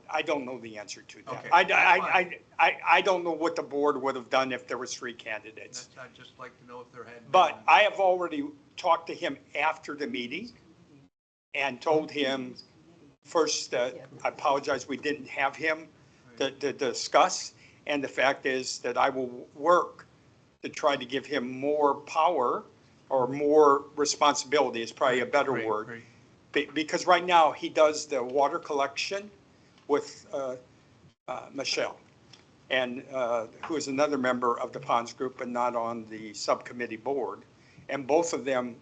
I don't know the answer to that. Okay. I don't know what the board would have done if there was 3 candidates. I'd just like to know if there had been. But I have already talked to him after the meeting and told him first that I apologize, we didn't have him to discuss. And the fact is that I will work to try to give him more power or more responsibility is probably a better Great, word. great. Because right now he does the water collection with Michelle, and who is another member of the Ponds Group and not on the subcommittee board. And both of them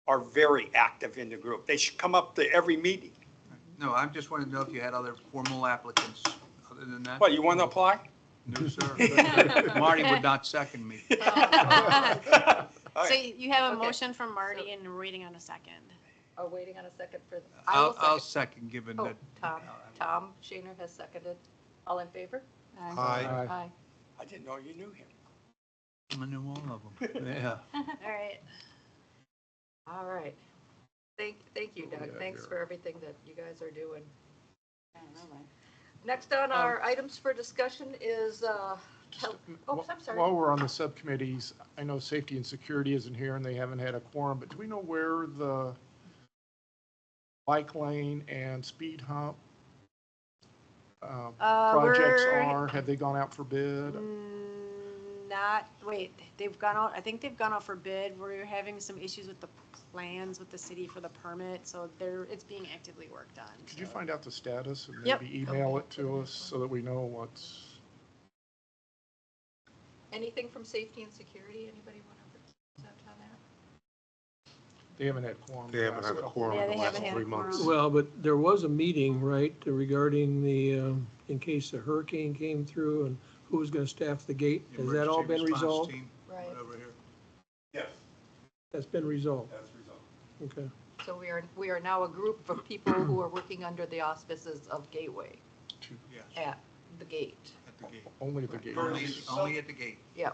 are very active in the group. They should come up to every meeting. No, I just wanted to know if you had other formal applicants other than that. What, you want to apply? No, sir. Marty would not second me. So you have a Okay. motion from Marty So- and we're waiting on a second. Are waiting on a second for, I will I'll second. second, given Oh, that. Tom Shaner has seconded. All in favor? Aye. Aye. Aye. I didn't know you knew him. I knew all of them. Yeah. All right. All right. Thank you, Doug. Yeah, Thanks here. for everything that you guys are doing. I don't know, right? Next on our items for discussion is, Just oh, I'm sorry. While we're on the subcommittees, I know safety and security isn't here and they haven't had a quorum, but do we know where the bike lane and speed hump projects We're- are? Have they gone out for bid? Not, wait, they've gone out, I think they've gone out for bid. We're having some issues with the plans with the city for the permit, so it's being actively worked on. Could you so. find out the status and Yep. maybe email it to us so that we know what's, Anything from safety and security? Anybody want to present on that? they haven't had quorum. They haven't had a quorum Yeah, in they the last haven't had 3 a quorum. months. Well, but there was a meeting, right, regarding the, in case the hurricane came through and who was going to staff the gate? Has that all been Emergency response resolved? team, Right. right over here. Yes, That's been resolved, that's resolved. okay. So we are now a group of people who are working under the auspices of Gateway Yes, at the gate. at the gate. Only at the gate. Only at the gate. Yeah.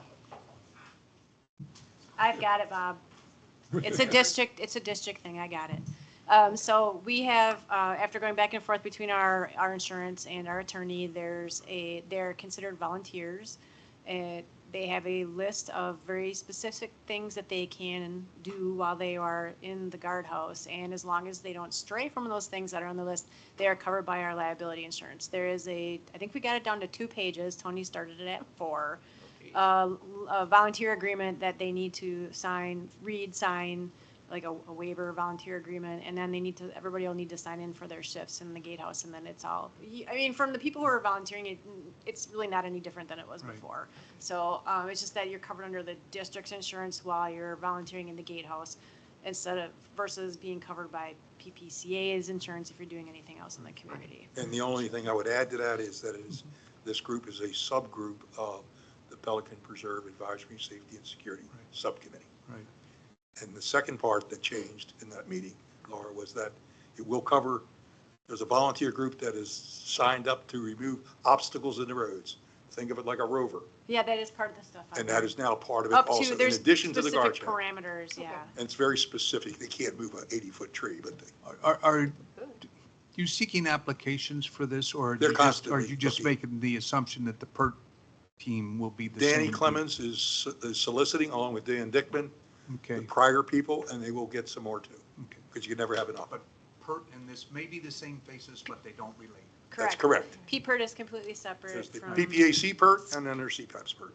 I've got it, Bob. It's a district thing, I got it. So we have, after going back and forth between our insurance and our attorney, they're considered volunteers. They have a list of very specific things that they can do while they are in the guardhouse. And as long as they don't stray from those things that are on the list, they are covered by our liability insurance. There is I think we got it down to 2 pages. Tony started it at 4. A volunteer agreement that they need to sign, sign, like a waiver volunteer agreement, and then everybody will need to sign in for their shifts in the gatehouse, and then it's all, I mean, from the people who are volunteering, it's really not any different than it was Right. before. So, it's just that you're covered under the district's insurance while you're volunteering in the gatehouse, versus being covered by PPCA's insurance if you're doing anything else in the community. And the only thing I would add to that is that this group is a subgroup of the Pelican Preserve Advisory Safety and Security Subcommittee. Right. And the second part that changed in that meeting, Laura, was that it will cover, there's a volunteer group that is signed up to remove obstacles in the roads. Think of it like a rover. Yeah, that is part of the stuff. And that is now part of it Up also, to, in there's addition to the guard specific check. parameters, yeah. And it's very specific. They can't move an 80-foot tree, but they, Are you seeking applications for this, or They're are constantly you just looking. making the assumption that the PERT team will be the same? Danny Clemens is soliciting along with Dan Dickman, the Okay, prior people, and they will get some more too, okay. because you can never have enough. But PERT and this may be the same faces, but they don't relate. That's correct. PPERT is completely separate There's the from, PPAC PERT and then there's CPAP's PERT.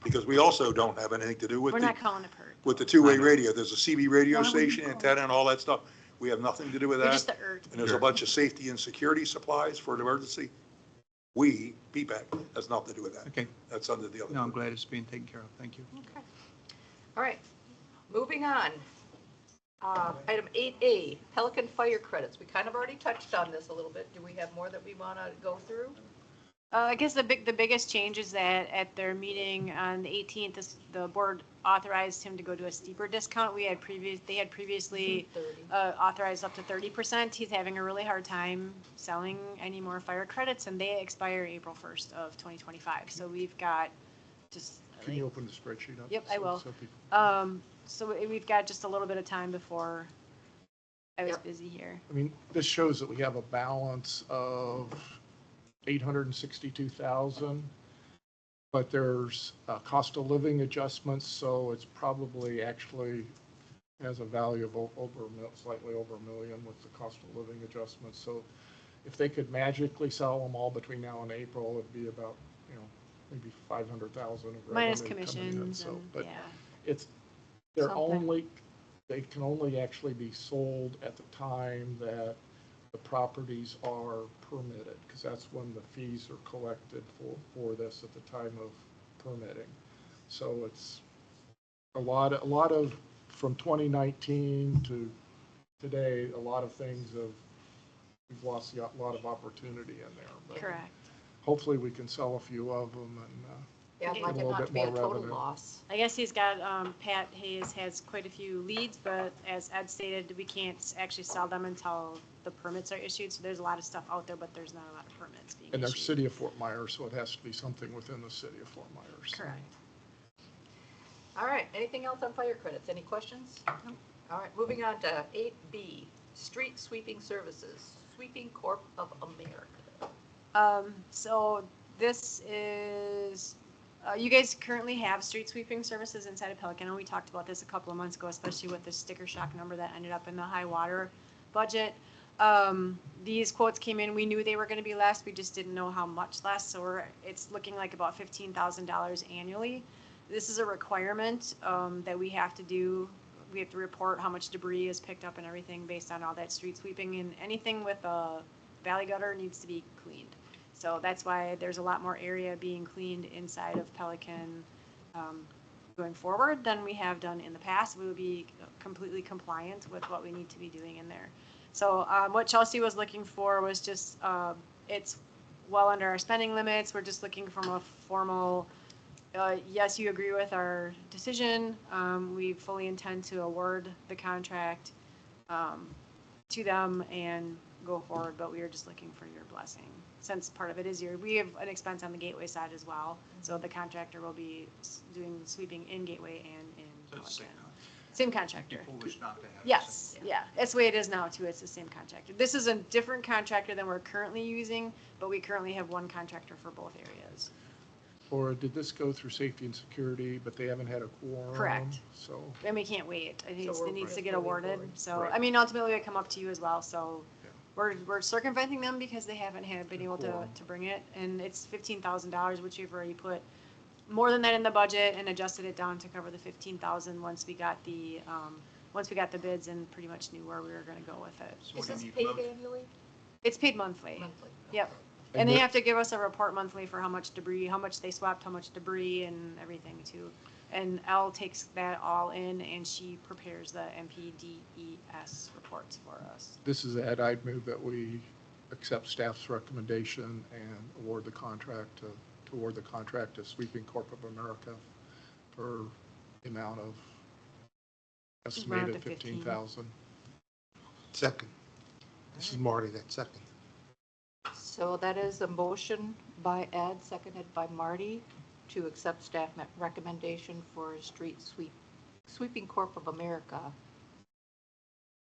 Because we also don't have anything to do with we're the, not calling it PERT. with the two-way I know. radio. There's a CB radio Why would you station, call antenna and all that stuff. We have nothing to do with We're that. just the ERT. And there's a bunch of safety and security supplies for an emergency. We, PPAC, has nothing to do with that. Okay, That's under the other. no, I'm group. glad it's being taken care of. Thank you. Okay. All right, moving on. Item 8A, Pelican fire credits. We kind of already touched on this a little bit. Do we have more that we want to go through? I guess the biggest change is that at their meeting on the 18th, the board authorized him to go to a steeper discount. They had previously 30. authorized up to 30%. He's having a really hard time selling any more fire credits, and they expire April 1st of 2025. So we've got just. Can you open the spreadsheet up? Yep, I will. so people- So we've got just a little bit of time before I was Yep. busy here. I mean, this shows that we have a balance of 862,000, but there's cost of living adjustments, so it's probably actually has a value of slightly over $1 million with the cost of living adjustments. So if they could magically sell them all between now and April, it'd be about, maybe 500,000 of revenue Minus coming in. commissions So, and, but yeah. they can only actually be sold at the time that the properties are permitted, because that's when the fees are collected for this at the time of permitting. So it's a lot of, from 2019 to today, a lot of things we've lost a lot of opportunity in there. But Correct. hopefully we can sell a few of them and, Yeah, I'd Get like a it little not bit to be a more total revenue. loss. I guess he's got, Pat Hayes has quite a few leads, but as Ed stated, we can't actually sell them until the permits are issued. So there's a lot of stuff out there, but there's not a lot of permits being and they're issued. city of Fort Myers, so it has to be something within the city of Fort Myers. Correct. All right, anything else on fire credits? Any questions? All right, moving on to 8B, street sweeping services, Sweeping Corp of America. So this is, you guys currently have street sweeping services inside of Pelican, and we talked about this a couple of months ago, especially with the sticker shock number that ended up in the high water budget. These quotes came in, we knew they were gonna be less, we just didn't know how much less, so it's looking like about $15,000 annually. This is a requirement, that we have to do. We have to report how much debris is picked up and everything based on all that street sweeping, and anything with a valley gutter needs to be cleaned. So that's why there's a lot more area being cleaned inside of Pelican going forward than we have done in the past. We will be completely compliant with what we need to be doing in there. So what Chelsea was looking for was just, it's well under our spending limits. We're just looking from a formal, yes, you agree with our decision. We fully intend to award the contract to them and go forward, but we are just looking for your blessing. Since part of it is we have an expense on the Gateway side as well, so the contractor will be doing sweeping in Gateway and in Pelican. Same contractor. Foolish not to have. Yes, yeah, that's the way it is now too, it's the same contractor. This is a different contractor than we're currently using, but we currently have one contractor for both areas. Or did this go through safety and security, but they haven't had a quorum? Correct. So, And we can't wait, I think So it needs to we're get moving awarded, forward. so, Right. I mean, ultimately we come up to you as well, so Yeah. we're circumventing them because they haven't been able Quorum. to bring it, and it's $15,000, which we've already put more than that in the budget and adjusted it down to cover the 15,000 once we got the, bids and pretty much knew where we were gonna go with it. So Is what do this you need paid to vote? annually? It's paid monthly. Monthly? Yep. And And they the- have to give us a report monthly for how much debris, how much they swapped, how much debris and everything too. And Elle takes that all in and she prepares the MPDES reports for us. this is Ed, I'd move that we accept staff's recommendation and award the contract to award the contract to Sweeping Corp of America for the amount of estimated to 15. 15,000. Second. This is Marty, that second. So that is a motion by Ed, seconded by Marty, to accept staff recommendation for Sweeping Corp of America.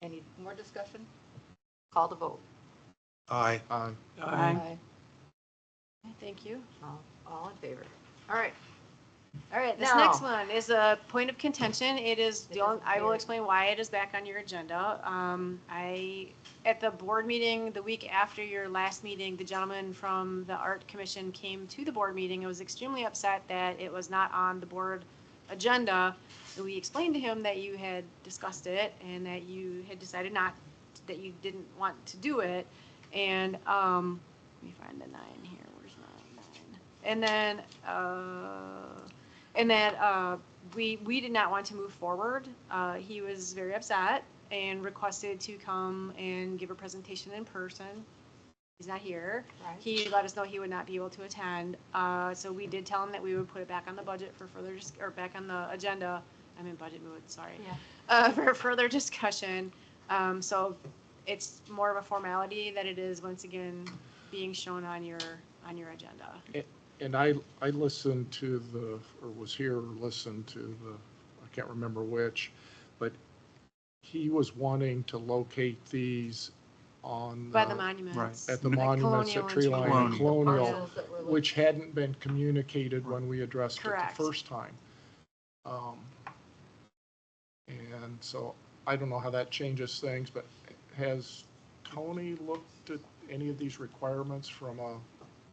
Any more discussion? Call the vote. Aye. Aye. Thank you. All in favor. All right. All right, this Now- next one is a point of contention. It is, It doesn't I will care. explain why it is back on your agenda. At the board meeting, the week after your last meeting, the gentleman from the Art Commission came to the board meeting and was extremely upset that it was not on the board agenda. And we explained to him that you had discussed it and that you had decided that you didn't want to do it. And, let me find the 9 here. Where's my 9? And then, we did not want to move forward. He was very upset and requested to come and give a presentation in person. He's not here. Right. He let us know he would not be able to attend. So we did tell him that we would put it back on the budget for further, or back on the agenda. I'm in budget mood, sorry. Yeah. For further discussion. So it's more of a formality that it is once again being shown on your agenda. And I listened to or was here, listened to I can't remember which, but he was wanting to locate these on. By the monuments. At the Like monuments at Colonial and Tree Line and Colonial. Colonial, Parcels that were which hadn't been communicated when we addressed it Correct. the first time. And so I don't know how that changes things, but has Tony looked at any of these requirements from a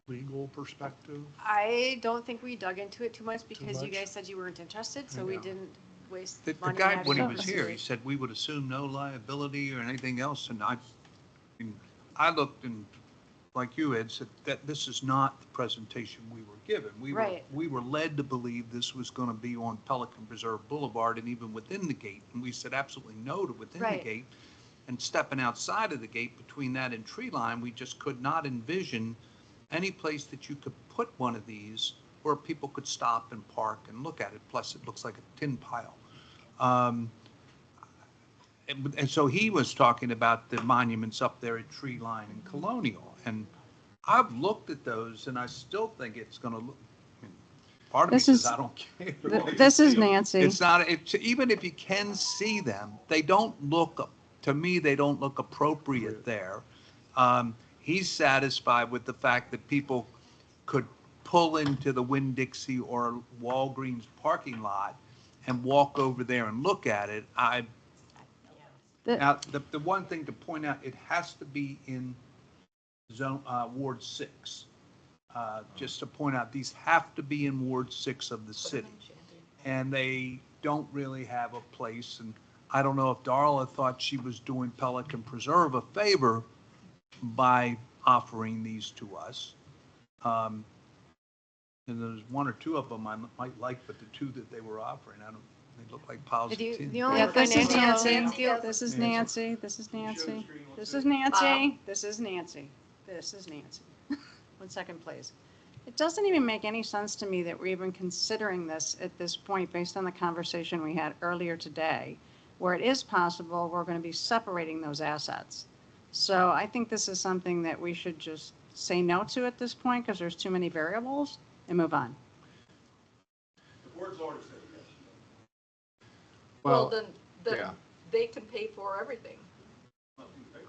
legal perspective? I don't think we dug into it too much because you much? guys said you weren't interested, so we Yeah. didn't waste The money. guy, having when he a was here, he conversation. said we would assume no liability or anything else, and I looked and, like you, Ed, said that this is not the presentation we were given. Right. We were led to believe this was gonna be on Pelican Preserve Boulevard and even within the gate, and we said absolutely no to within the Right. gate. And stepping outside of the gate between that and Tree Line, we just could not envision any place that you could put one of these where people could stop and park and look at it. Plus, it looks like a tin pile. And so he was talking about the monuments up there at Tree Line and Colonial. And I've looked at those and I still think it's going to look, I mean, part of me This says, is- I don't care. This is Nancy. It's not, even if you can see them, they don't look, to me, they don't look appropriate there. He's satisfied with the fact that people could pull into the Winn-Dixie or Walgreens parking lot and walk over there and look at it. The- Now, the one thing to point out, it has to be in zone, Ward 6. Just to point out, these have to be in Ward 6 of the city. And they don't really have a place, and I don't know if Darla thought she was doing Pelican Preserve a favor by offering these to us. And there's one or two of them I might like, but the two that they were offering, they look like piles of tin. The only Yeah, this is financial- Nancy, this is Nancy, this is Nancy, this is Nancy, this is Nancy, this is Nancy. 1 second, please. It doesn't even make any sense to me that we're even considering this at this point based on the conversation we had earlier today, where it is possible we're going to be separating those assets. So I think this is something that we should just say no to at this point because there's too many variables and move on. The board's already said yes. Well, Well, then yeah. they can pay for everything.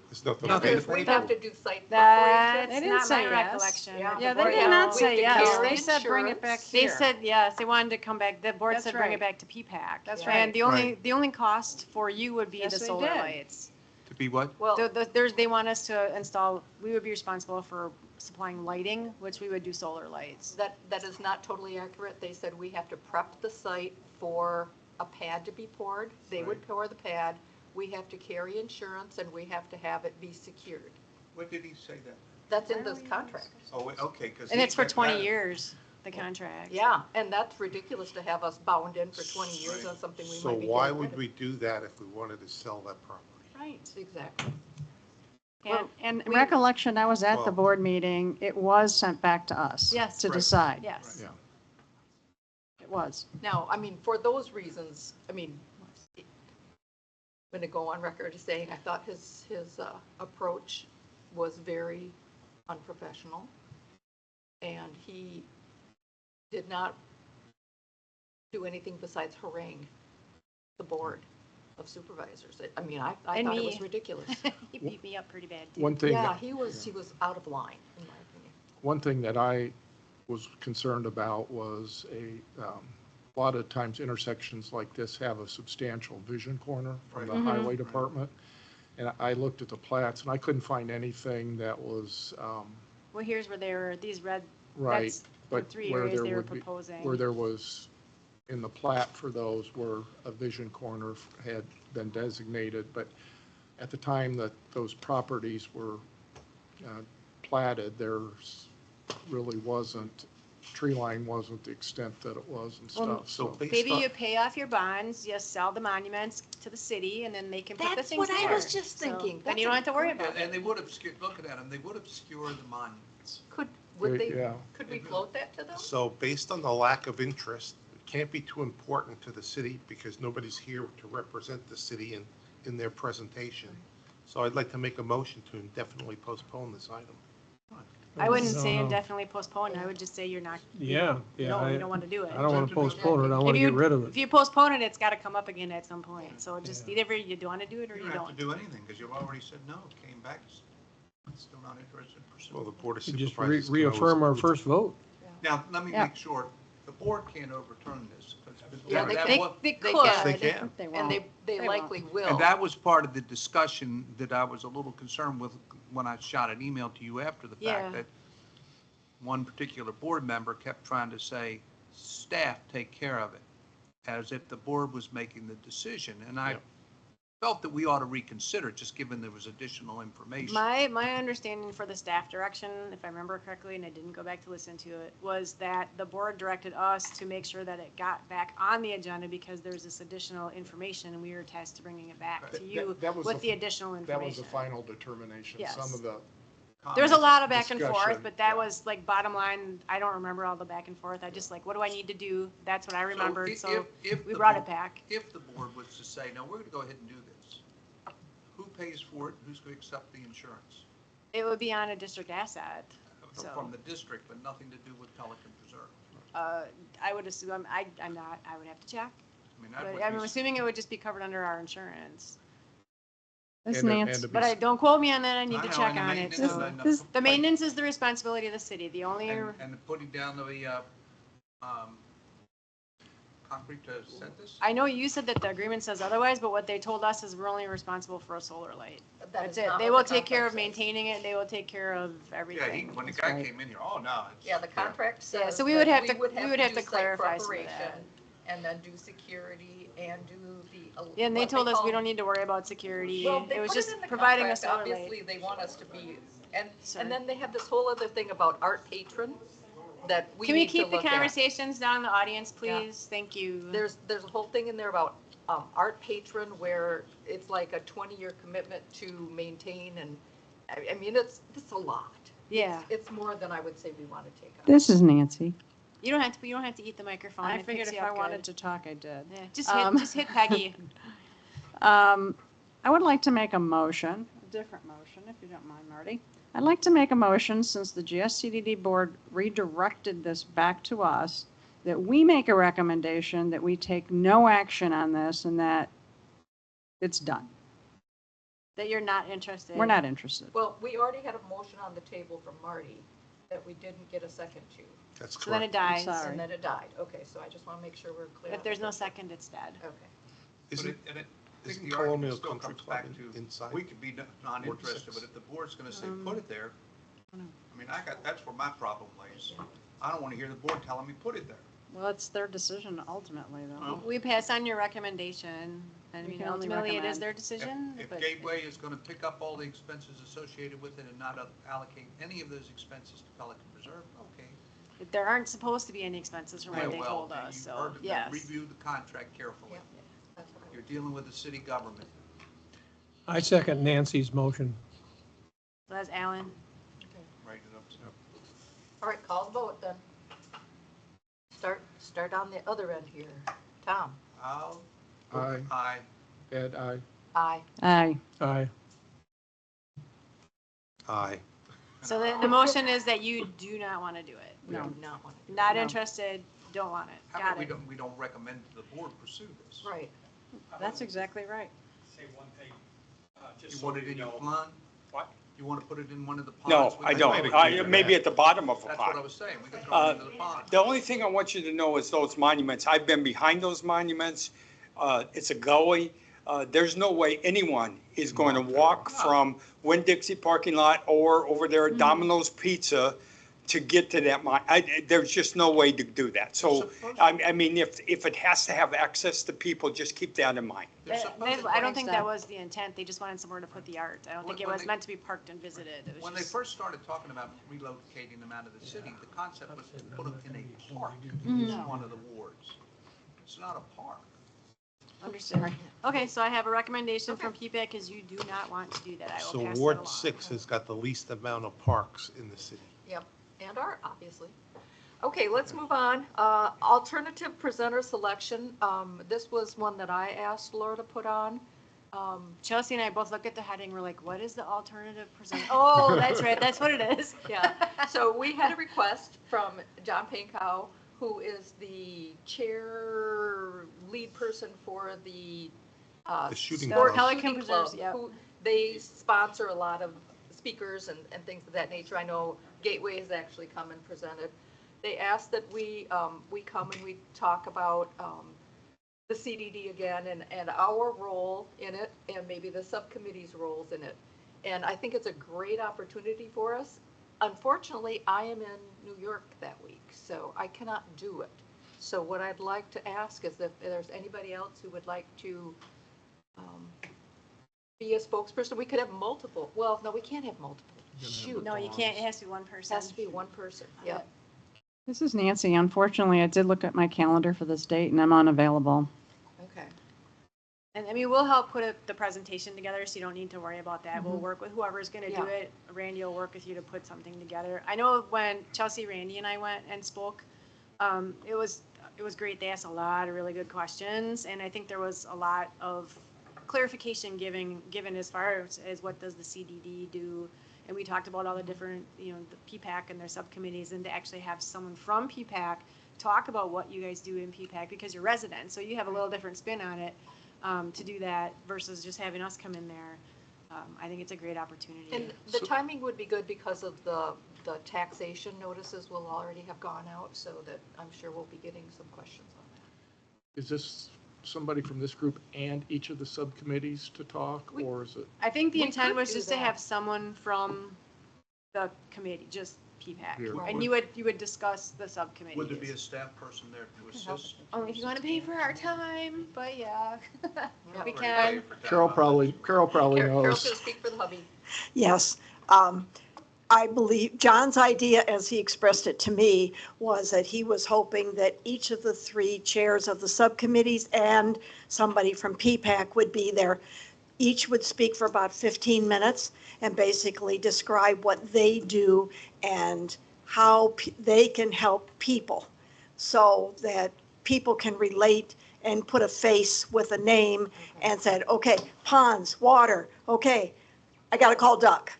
There's nothing. Okay. Because we have to do site That's preparation. They didn't not say my yes. recollection. Yeah. Yeah, The they board- did not We say have to yes. carry They said bring it back insurance. They here. said, yes, they wanted to come back, the board That's said bring right. it back to P-PAC. That's right. And the only cost for you would be Yes, the they solar did. lights. To be what? Well, They want us to install, we would be responsible for supplying lighting, which we would do solar lights. that is not totally accurate. They said we have to prep the site for a pad to be poured. They would pour the pad. We have to carry insurance and we have to have it be secured. What did he say that? That's in this contract. Oh, okay, because. And it's for 20 years, the contract. Yeah, and that's ridiculous to have us bound in for 20 years on something we So might be why getting rid would of. we do that if we wanted to sell that property? Right, exactly. And recollection, I was at the Well- board meeting, it was sent back to us. Yes. To Right. decide. Yes. Yeah. It was. Now, I mean, for those reasons, I mean, I'm going to go on record as saying I thought his approach was very unprofessional. And he did not do anything besides harangue the board of supervisors. I mean, I And thought it me. was ridiculous. He beat me up pretty bad, too. One thing, Yeah, he was out of line, in my opinion. one thing that I was concerned about was a lot of times intersections like this have a substantial vision corner from the Right. highway department. And I looked at the plats and I couldn't find anything that was, Well, here's where they were, these red, right. that's the But 3 where areas there they were would be- proposing. Where there was, in the plat for those, where a vision corner had been designated, but at the time that those properties were platted, there's really wasn't, tree line wasn't the extent that it was and Well, stuff, So so. based Maybe on, you pay off your bonds, you sell the monuments to the city, and then they can put the That's things what there. I was just So thinking. Then That's you don't have to worry a- about And it. they would obscure, look at them, they would obscure the monuments. Would Yeah. could we float that to them? so based on the lack of interest, it can't be too important to the city because nobody's here to represent the city in their presentation. So I'd like to make a motion to indefinitely postpone this item. I wouldn't No, say no. indefinitely postpone, I would just say you're not, Yeah, you yeah. don't want to do it. I don't want to postpone it. I want to If get you- rid of If it. you postpone it, it's got to come up again at some point, so just Yeah. either you don't want to do it or You you don't have to don't. do anything, because you've already said no, came back, still not interested in Well, the pursuing. Board of You just Supervisors. can always reaffirm our approve first vote. Now, let me Yeah. make sure, the board can't overturn this. 'cause Yeah, that They, wa- they They could. can. They can. They And won't. they They won't. likely will. And that was part of the discussion that I was a little concerned with when I shot an email to you after the Yeah. fact that one particular board member kept trying to say, staff, take care of it, as if the board was making the decision. And I Yep. felt that we ought to reconsider, just given there was additional information. My understanding for the staff direction, if I remember correctly, and I didn't go back to listen to it, was that the board directed us to make sure that it got back on the agenda because there's this additional information and we were tasked to bringing it back to you That was with the- the additional That information. was the final determination. Yes. Some of the There was a lot of back and Discussion, forth, but that yeah. was like bottom line, I don't remember all the back and forth. I just like, what do I need to do? That's what I remembered, if- so if we the brought board- it back. If the board was to say, no, we're gonna go ahead and do this, who pays for it, and who's gonna accept the insurance? It would be on a district asset, so. From the district, but nothing to do with Pelican Preserve. I would assume, I'm not, I would have to check. I mean, that But would I'm be, assuming it would just be covered under our insurance. This And to- Nancy, and to be But I, don't quote me on that, I need to know, check and the on it, maintenance so. and This- The maintenance is the responsibility of the city, the only, and the putting down the, concrete to set this? I know you said that the agreement says otherwise, but what they told us is we're only responsible for a solar light. That That's is it. not They what will the take care of contract says. maintaining it, they will take care of Yeah, he, everything. when the That's guy right. came in here, oh, no. it's- Yeah, the contract says. Yeah, so we that would have to- do to site clarify some of preparation that. And then do security and do the. Yeah, and they what told us we call- don't need to worry about security. Well, they It was put it just in the providing a contract. solar light. Obviously, they want us to be, and Sorry. then they have this whole other thing about art patron that we Can we need to keep the look at. conversations down in the audience, Yeah. please? Thank you. There's a whole thing in there about art patron where it's like a 20-year commitment to maintain and, I mean, it's a lot. Yeah, It's more than I would say we want to take on. this is Nancy. you don't have to eat the microphone. I It figured picks if you I up wanted good. to talk, I did. Yeah, just hit Peggy. I would like to make a motion, a different motion, if you don't mind, Marty. I'd like to make a motion, since the GSCDD board redirected this back to us, that we make a recommendation that we take no action on this and that it's done. That you're not interested. We're not interested. Well, we already had a motion on the table from Marty that we didn't get a second to, That's So then it correct. dies. sorry. and then it died. Okay, so I just want to make sure we're clear. If on there's no that. second, it's dead. Okay. But Isn't, it- and it- I think isn't the argument Colonial still Country comes Club back to, inside? we could be not Ward interested, 6? but if the board's gonna say, Um, put it there, I know. I mean, that's where my problem lays. I don't wanna hear the board telling me, put it there. Well, it's their decision ultimately, though. Well, We pass on your recommendation. I We mean, can only ultimately, it is recommend. their If- decision, If but Gateway is gonna pick up all the expenses associated with it and not allocate any of those expenses to Pelican Preserve, okay. there aren't supposed to be any expenses from Yeah, what they well, told then us, you've so, heard them, yes. review the contract carefully. Yeah. That's what I You're dealing with the city government. I second Nancy's motion. So that's Alan. Write it up. All right, call the vote then. Start on the other end here. Tom? I'll, Aye. aye. Ed, aye. Aye. Aye. Aye. Aye. So the motion is that you do not want to do it. No. Do not want to do Not No. interested, don't want it. How Got about it. we don't recommend the board pursue this? it. Right. That's exactly right. Say one thing, You just want so it you in your know. pond? What? You wanna put it in one of the ponds? No, with I the- don't. Maybe at the bottom of a That's what I pond. was saying, we can throw it into the pond. The only thing I want you to know is those monuments, I've been behind those monuments. It's a gully. There's no way anyone is going to walk from Winn-Dixie parking lot or over there at Domino's Pizza to get to that there's just no way to do that. So, I mean, if it has to have access to people, just keep that in mind. They're supposed to- I don't think that Thanks, was the intent. They just wanted somewhere to put the art. I don't think it When was they- meant to be parked and visited. It was When they just- first started talking about relocating them out of the city, the concept was to put them in a park, Mm-hmm. in one of the wards. It's not a park. Understood. Okay, so I have a recommendation from PPAC because you do not want to do that. I will So pass that Ward along. 6 has got the least amount of parks in the city. Yep, and art, obviously. Okay, let's move on. Alternative presenter selection. This was one that I asked Laura to put on. Chelsea and I both looked at the heading. We're like, what is the alternative present? Oh, that's right. That's what it is. Yeah, so we had a request from John Pankow, who is the lead person for the The shooting sport club. Pelican shooting Preserves, club, yep. who- They sponsor a lot of speakers and things of that nature. I know Gateway has actually come and presented. They asked that we come and we talk about the CDD again and our role in it and maybe the subcommittee's roles in it. And I think it's a great opportunity for us. Unfortunately, I am in New York that week, so I cannot do it. So what I'd like to ask is if there's anybody else who would like to be a spokesperson. We could have multiple. Well, no, we can't have multiple. Shoot. No, you can't. It has to be one It person. has to be one person. Yeah. This is Nancy. Unfortunately, I did look at my calendar for this date and I'm unavailable. Okay. And I mean, we'll help put the presentation together, so you don't need to worry about that. We'll work with whoever's gonna do Yeah. it. Randy will work with you to put something together. I know when Chelsea, Randy, and I went and spoke, it was great. They asked a lot of really good questions, and I think there was a lot of clarification given as far as what does the CDD do. And we talked about all the different, the PPAC and their subcommittees, and to actually have someone from PPAC talk about what you guys do in PPAC, because you're residents, so you have a little different spin on it, to do that versus just having us come in there. I think it's a great opportunity. And the timing would be good because of the taxation notices will already have gone out, so that I'm sure we'll be getting some questions on that. Is this somebody from this group and each of the subcommittees to talk, or is it? I think the We intent could was do just that. to have someone from the committee, just PPAC. Here. And you would discuss the subcommittees. Would there be a staff person there to assist? Only if you want to pay for our time, but yeah, we Already can. paid for that. Carol probably Carol's knows. gonna speak for the hubby. Yes. I believe John's idea, as he expressed it to me, was that he was hoping that each of the three chairs of the subcommittees and somebody from PPAC would be there. Each would speak for about 15 minutes and basically describe what they do and how they can help people so that people can relate and put a face with a name and said, okay, ponds, water, okay, I got to call Duck,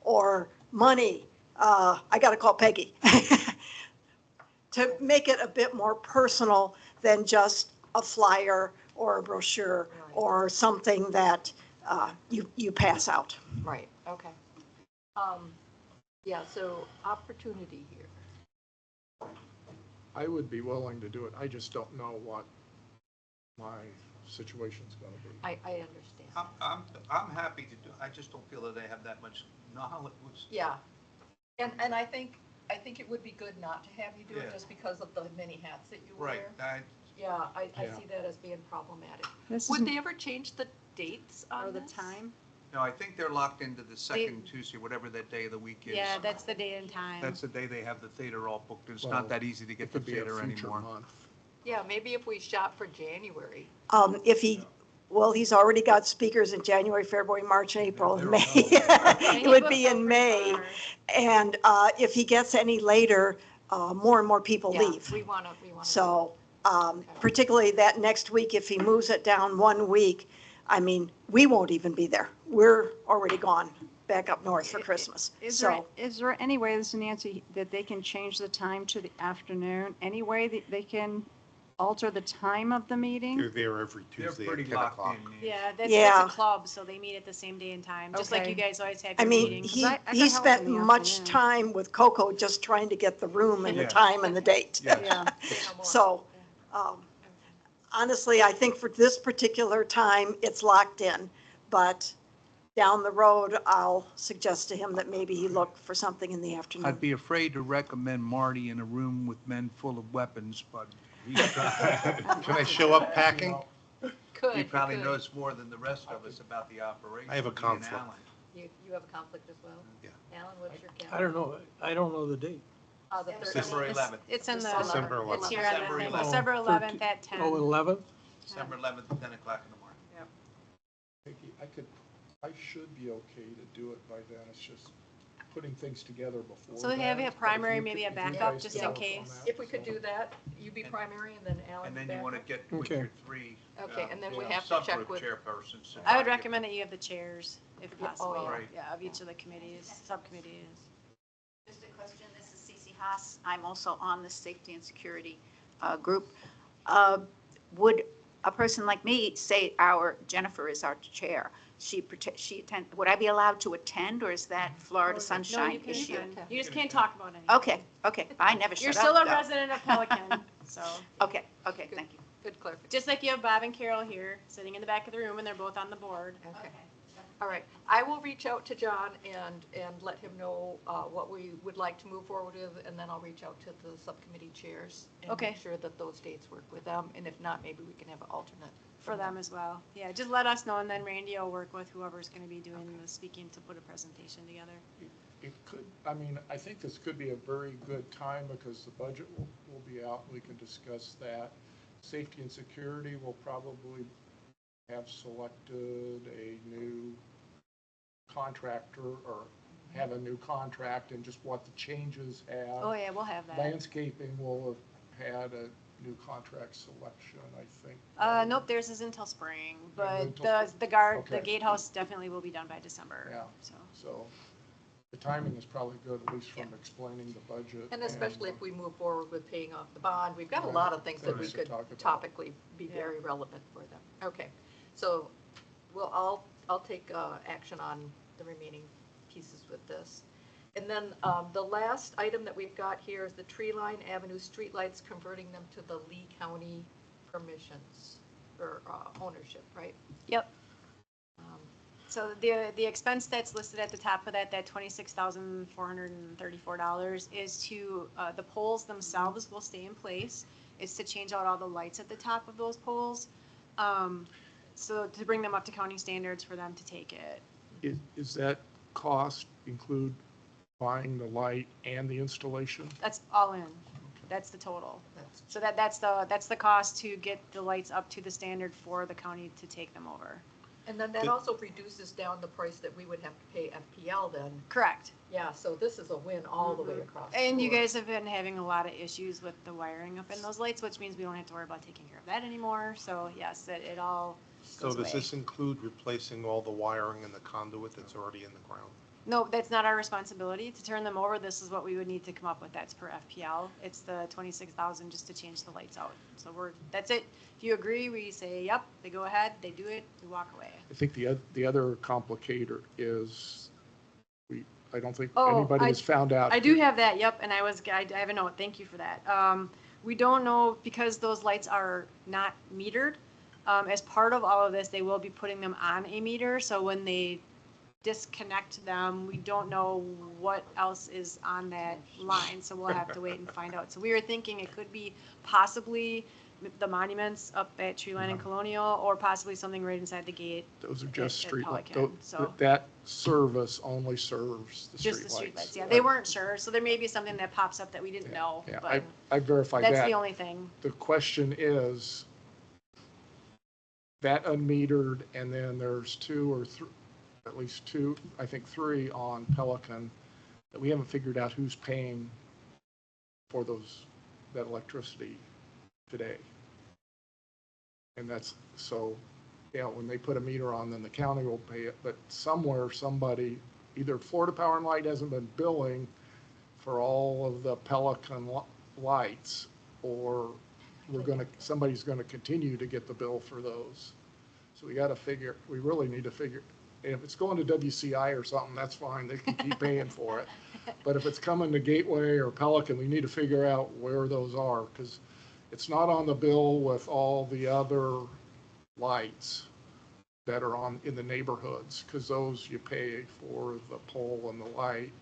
or money, I got to call Peggy. To make it a bit more personal than just a flyer or a brochure or something that you pass out. Right, okay. Yeah, so opportunity here. I would be willing to do it. I just don't know what my situation's going to be. I understand. I'm happy to do, I just don't feel that they have that much knowledge. Yeah, and I think it would be good not to have you do it Yeah. just because of the many hats that you Right, wear. Yeah, I Yeah. see that as being problematic. This Would is- they ever change the dates Or on the this? time? no, I think they're locked into the second Tuesday, whatever that day of the week is. Yeah, that's the day and time. That's the day they have the theater all booked. It's Well, not that easy to It get the could be a theater future anymore. month. Yeah, maybe if we shot for January. He's already got speakers in January, February, March, and April, and They're May. all- It would be in May. And if he gets any later, more and more people Yeah, leave. we wanna. So particularly that next week, if he moves it down 1 week, we won't even be there. We're already gone back up north for Christmas. Is So there any way, this is Nancy, that they can change the time to the afternoon? Any way that they can alter the time of the They're meeting? there every They're Tuesday at pretty 10 locked o'clock. in. Yeah, that's Yeah. a club, so they meet at the same day and time, just like Okay. you guys always have I your mean, meetings. he, I got he help spent in the much afternoon. time with Coco just trying to get the room and the Yeah. time and the date. Yes. Yeah. Say no more. So, honestly, I think for this particular time, it's locked in. But down the road, I'll suggest to him that maybe he look for something in the afternoon. I'd be afraid to recommend Marty in a room with men full of weapons, but he Can I show up packing? Could, he probably could. knows more than the rest of us about the operation. I have a he and conflict. Alan. You have a conflict as well? Yeah. Alan, what's your I calendar? don't know. I don't know the date. The December 13th. 11th. It's in the, December it's 11th. here on the December thing, 11th. December 11th at 10. Oh, 11th? December 11th at 10 o'clock in the morning. I should be okay to do it by then. It's just putting things together before. So have that. a primary, But if maybe you a could- if you backup, guys just could in work on case. that, If we could so. do that, you be primary and then Alan And be then you want to backup? get with Okay. your three. Okay, and then we yeah, have to check Subgroup with, chairpersons. to I try would to get recommend that you have the chairs, if Yeah, oh, possible, yeah. Right. yeah, of each of the committees, subcommittees. Just a question, this is Cece Haas. I'm also on the Safety and Security group. Would a person like me, say Jennifer is our chair, she attend, would I be allowed to attend, or is that Florida No, you sunshine can issue? attend. You just can't talk about anything. Okay, I never You're shut up. still a though. resident of Pelican, so, Okay, thank you. good clarification. just like you have Bob and Carol here, sitting in the back of the room, and they're both on the board. Okay. All right, I will reach out to John and let him know what we would like to move forward with, and then I'll reach out to the subcommittee chairs and Okay. make sure that those dates work with them, and if not, maybe we can have an alternate. For them as well. Yeah, just let us know, and then Randy will work with whoever's going to be doing the speaking to put a presentation together. It could, I think this could be a very good time because the budget will be out. We can discuss that. Safety and security will probably have selected a new contractor or have a new contract and just what the changes have. Oh, yeah, we'll have that. Landscaping will have had a new contract selection, I think. Nope, theirs is until spring, but until the spring. guard, the Okay. gatehouse definitely will be done by December. Yeah. So, So the timing is probably good, at least from explaining the budget. And especially if we move forward with paying off the bond, we've got a Right. lot of things that we Things to could talk about. topically be very relevant for them. Okay, so, well, I'll take action on the remaining pieces with this. And then the last item that we've got here is the Tree Line Avenue streetlights, converting them to the Lee County permissions or ownership, right? yep. Um, So the expense that's listed at the top of that $26,434 is to, the poles themselves will stay in place. It's to change out all the lights at the top of those poles. So to bring them up to county standards for them to take it. Is that cost include buying the light and the installation? That's all in. That's the total. That's- So that's the cost to get the lights up to the standard for the county to take them over. And then that also reduces down the price that we would have to pay FPL then. Correct. Yeah, so this is a win all the way across. the And you board. guys have been having a lot of issues with the wiring up in those lights, which means we don't have to worry about taking care of that anymore. So yes, it all So goes does away. this include replacing all the wiring and the conduit that's already in the ground? No, that's not our responsibility to turn them over. This is what we would need to come up with. That's per FPL. It's the 26,000 just to change the lights out. So that's it. If you agree, we say, yep, they go ahead, they do it, we walk away. I think the other complicator is I don't think Oh, anybody has found out. I do have that, yep, and I have a note, thank you for that. We don't know, because those lights are not metered, as part of all of this, they will be putting them on a meter, so when they disconnect them, we don't know what else is on that line, so we'll have to wait and find out. So we were thinking it could be possibly the monuments up at Tree Line and Colonial, or possibly something right inside the gate. Those are just at street Pelican, lights. so- That service only serves the Just the street streetlights, lights. yeah, they weren't sure, so there may be something that pops up that we didn't know, Yeah, but I verified that. that's the only thing. The question is, that unmetered, and then there's two or three, at least two, I think three on Pelican, that we haven't figured out who's paying for that electricity today. And that's, so, yeah, when they put a meter on, then the county will pay it, but somewhere, somebody, either Florida Power and Light hasn't been billing for all of the Pelican lights, or somebody's gonna continue to get the bill for those. So we really need to figure, if it's going to WCI or something, that's fine, they can keep paying for it. But if it's coming to Gateway or Pelican, we need to figure out where those are, because it's not on the bill with all the other lights that are in the neighborhoods, because those you pay for the pole and the light.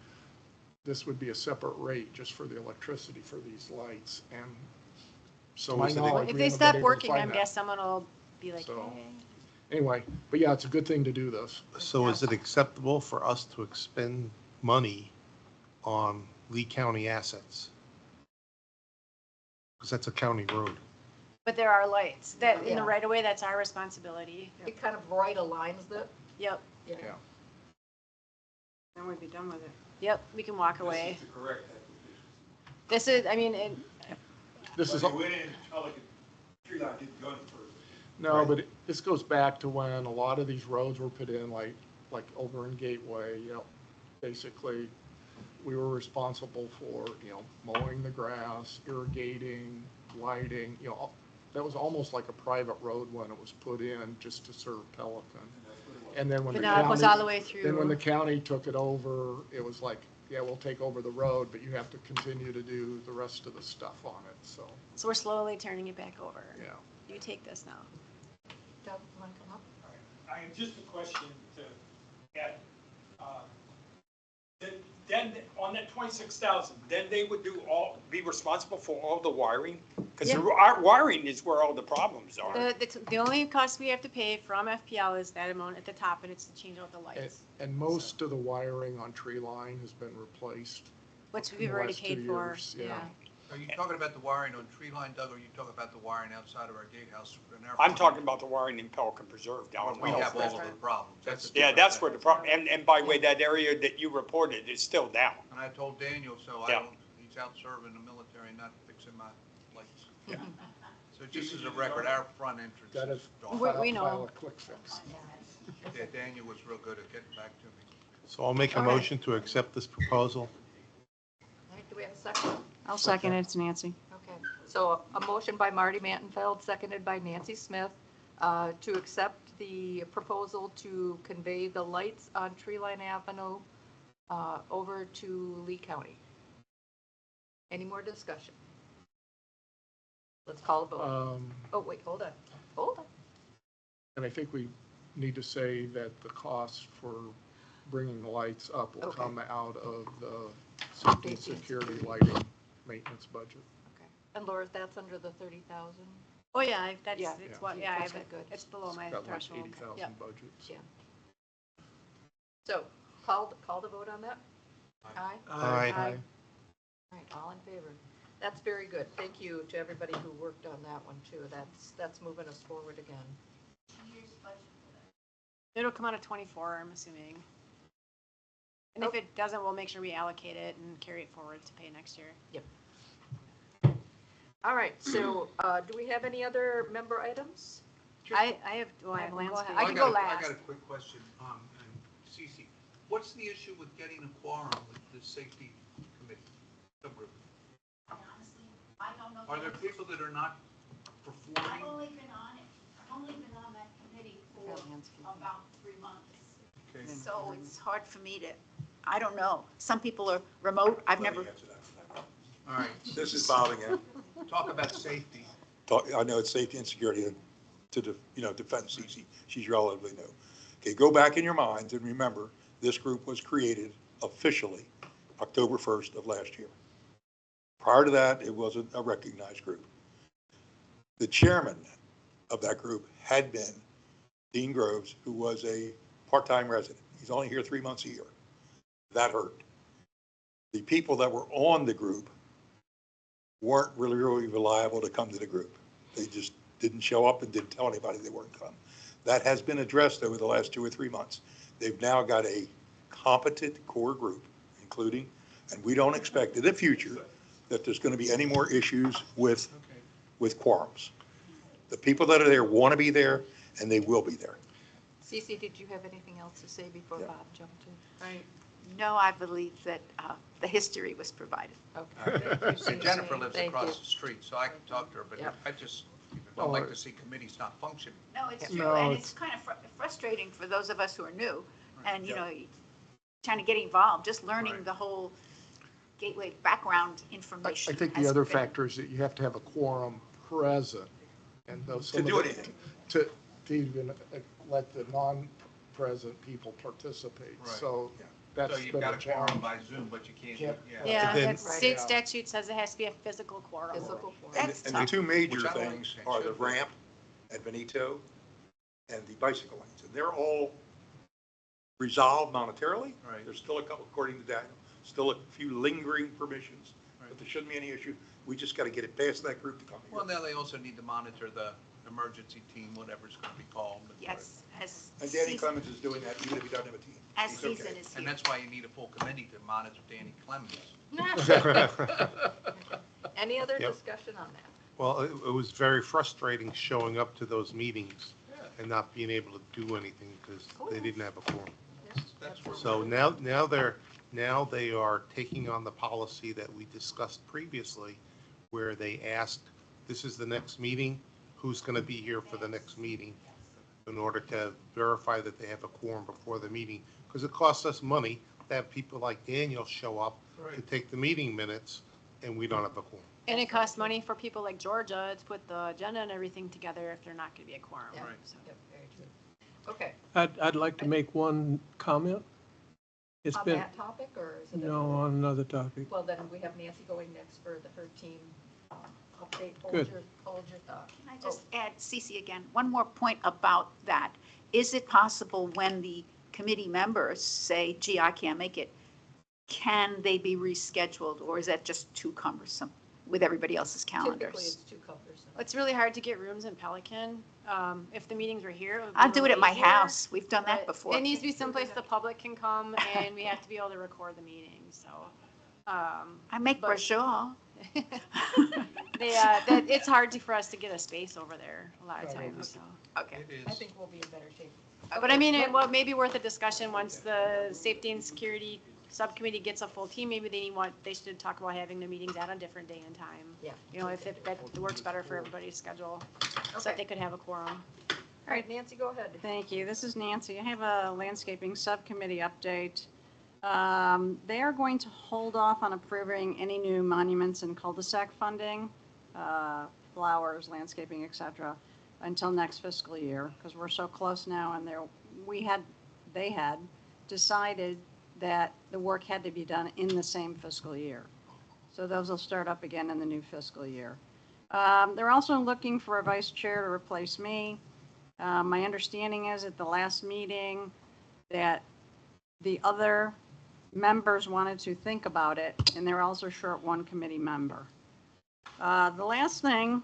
This would be a separate rate just for the electricity for these lights, and So to my is it, knowledge, If we they haven't been stop able to working, I find that. guess someone will be like, So- hey. Anyway, but yeah, it's a good thing to do this. so is it acceptable for us to expend money on Lee County assets? Because that's a county road. But there are lights, that, in the Yeah. right of way, that's our responsibility. It kind of right aligns it. Yep, Yeah. Yeah. Then we'd be done with it. yep, we can walk away. This is the correct application. This is, I mean, This is, But they went in, Pelican, tree line didn't go any further. no, but this goes back to when a lot of these roads were put in, like over in Gateway, basically, we were responsible for, mowing the grass, irrigating, lighting, that was almost like a private road when it was put in just to serve Pelican. And then when but the now it goes all the county, way through. then when the county took it over, it was like, yeah, we'll take over the road, but you have to continue to do the rest of the stuff on it, so, So we're slowly turning it back over. yeah. You take this now. Doug, want to come up? I have just a question to Ed. Then, on that 26,000, then they would be responsible for all the wiring? Because Yeah. our wiring is where all the problems are. The only cost we have to pay from FPL is that amount at the top, and it's to change out the lights, And most of the wiring on Tree Line has been replaced. which in we've the already last 2 paid for, years, yeah. Are you talking about the wiring on tree line, Doug, or are you talking about the wiring outside of our gatehouse? I'm talking about the wiring in Pelican Preserve down in We have all Wellsville. of the problems. That's a Yeah, different that's thing. where the problem, and by the way, that area that you reported is still down. And I told Daniel, so Yeah. he's out serving the military, not fixing my lights. So just as a record, our front entrance Got is a dark. We know. file a quick fix. Yeah, Daniel was real good at getting back to me. So I'll make a Okay. motion to accept this proposal. All right, do we have a second? I'll second it, it's Nancy. Okay, so a motion by Marty Mantenfeld, seconded by Nancy Smith, to accept the proposal to convey the lights on Tree Line Avenue over to Lee County. Any more discussion? Let's call a vote. Oh, wait, hold on. And I think we need to say that the cost for bringing the lights up will Okay. come out of the safety and security lighting maintenance budget. Okay, and Laura, that's under the 30,000? Oh, yeah, that's, Yeah. it's what, yeah, I have Okay, it. good. It's below my Got like threshold. 80,000 Yep. budgets. Yeah. So, call the vote on that? Aye? Aye. All right, all in favor. That's very good. Thank you to everybody who worked on that one, too. That's moving us forward again. It'll come out of 24, I'm assuming. And if it doesn't, we'll make sure we allocate it and carry it forward to pay next year. All right, so do we have any other member items? I have, well, I have go ahead. landscape. I can go I last. got a quick question, and Cece, what's the issue with getting a quorum with the safety committee, subgroup? Honestly, I don't know. Are there people that are not I've performing? only been on it, I've only been on that committee for about 3 months. Okay. So it's hard for me to, I don't know. Some people are remote. I've Let me never, answer that. All right, This is Bob again. talk about safety. I know it's safety and security and to, defend Cece. She's relatively new. Okay, go back in your minds and remember, this group was created officially October 1st of last year. Prior to that, it wasn't a recognized group. The chairman of that group had been Dean Groves, who was a part-time resident. He's only here 3 months a year. That hurt. The people that were on the group weren't really reliable to come to the group. They just didn't show up and didn't tell anybody they weren't coming. That has been addressed over the last 2 or 3 months. They've now got a competent core group, including, and we don't expect in the future that there's going to be any more issues with quorums. The people that are there want to be there, and they will be there. Cece, did you have anything else to say before Bob jumped in? no, I believe that the history was provided. Okay. Thank you, And Jennifer Cece. lives Thank across you. the street, so I can talk to her, but Yep. I just don't like to see committees not functioning. No, it's true, No, and it's- it's kind of frustrating for those of us who are new, and, trying to get involved, just learning Right. the whole gateway background I information. think the has other been- factor is that you have to have a quorum present and those. To do anything. To even let the non-present people participate. Right. So Yeah. that's So you've been got a a quorum challenge. by Zoom, but you can't, Can't- Yeah, then- that state Right. statute says it has to be a physical quorum. Physical forum. That's And the tough. two major Which I don't things think are the should be. ramp at Benito and the bicycle lanes. And they're all resolved monetarily. Right. There's still a couple, according to Daniel, still a few lingering permissions, Right. but there shouldn't be any issue. We just got to get it past that group to come Well, here. now they also need to monitor the emergency team, whatever it's going to be called. Yes, as And Danny season, Clemens is doing that even if he doesn't have a team. as He's okay. season is And here. that's why you need a full committee to monitor Danny Clemens. Any other Yep. discussion on that? Well, it was very frustrating showing up to those meetings and not being able to do anything because they didn't have a quorum. That's where So now they are taking on the policy that we discussed previously, where they asked, this is the next meeting, who's going to be here for the next meeting, in order to verify that they have a quorum before the meeting, because it costs us money to have people like Daniel show up to Right. take the meeting minutes, and we don't have a quorum. And it costs money for people like Georgia to put the agenda and everything together if they're not going to be a quorum. Yeah. Right. So- Yep, very true. Okay, I'd like to make one comment. It's on been, that topic, or is it? no, on another topic. Well, then we have Nancy going next for her team update. Good. Hold your thought. Can I just add, Cece, again, one more point about that. Is it possible when the committee members say, gee, I can't make it, can they be rescheduled, or is that just too cumbersome? with everybody else's Typically, it's calendars. too cumbersome. It's really hard to get rooms in Pelican. If the meetings were here, it would be I'll a do it little at my easier, house. We've done that but before. It needs to be someplace the public can come, and we have to be able to record the meetings, so. I make but- brochure. It's hard for us to get a space over there a lot of times, so. Okay. I think we'll be in better shape. But I mean, it may be worth a discussion once the safety and security subcommittee gets a full team. Maybe they should talk about having the meetings at a different day and time. Yeah. You know, if that works better for everybody's schedule, so that they could have a quorum. All right, Nancy, go ahead. Thank you. This is Nancy. I have a landscaping subcommittee update. They are going to hold off on approving any new monuments and cul-de-sac funding, flowers, landscaping, et cetera, until next fiscal year, because we're so close now, and they had decided that the work had to be done in the same fiscal year. So those will start up again in the new fiscal year. They're also looking for a vice chair to replace me. My understanding is at the last meeting that the other members wanted to think about it, and they're also short one committee member. The last thing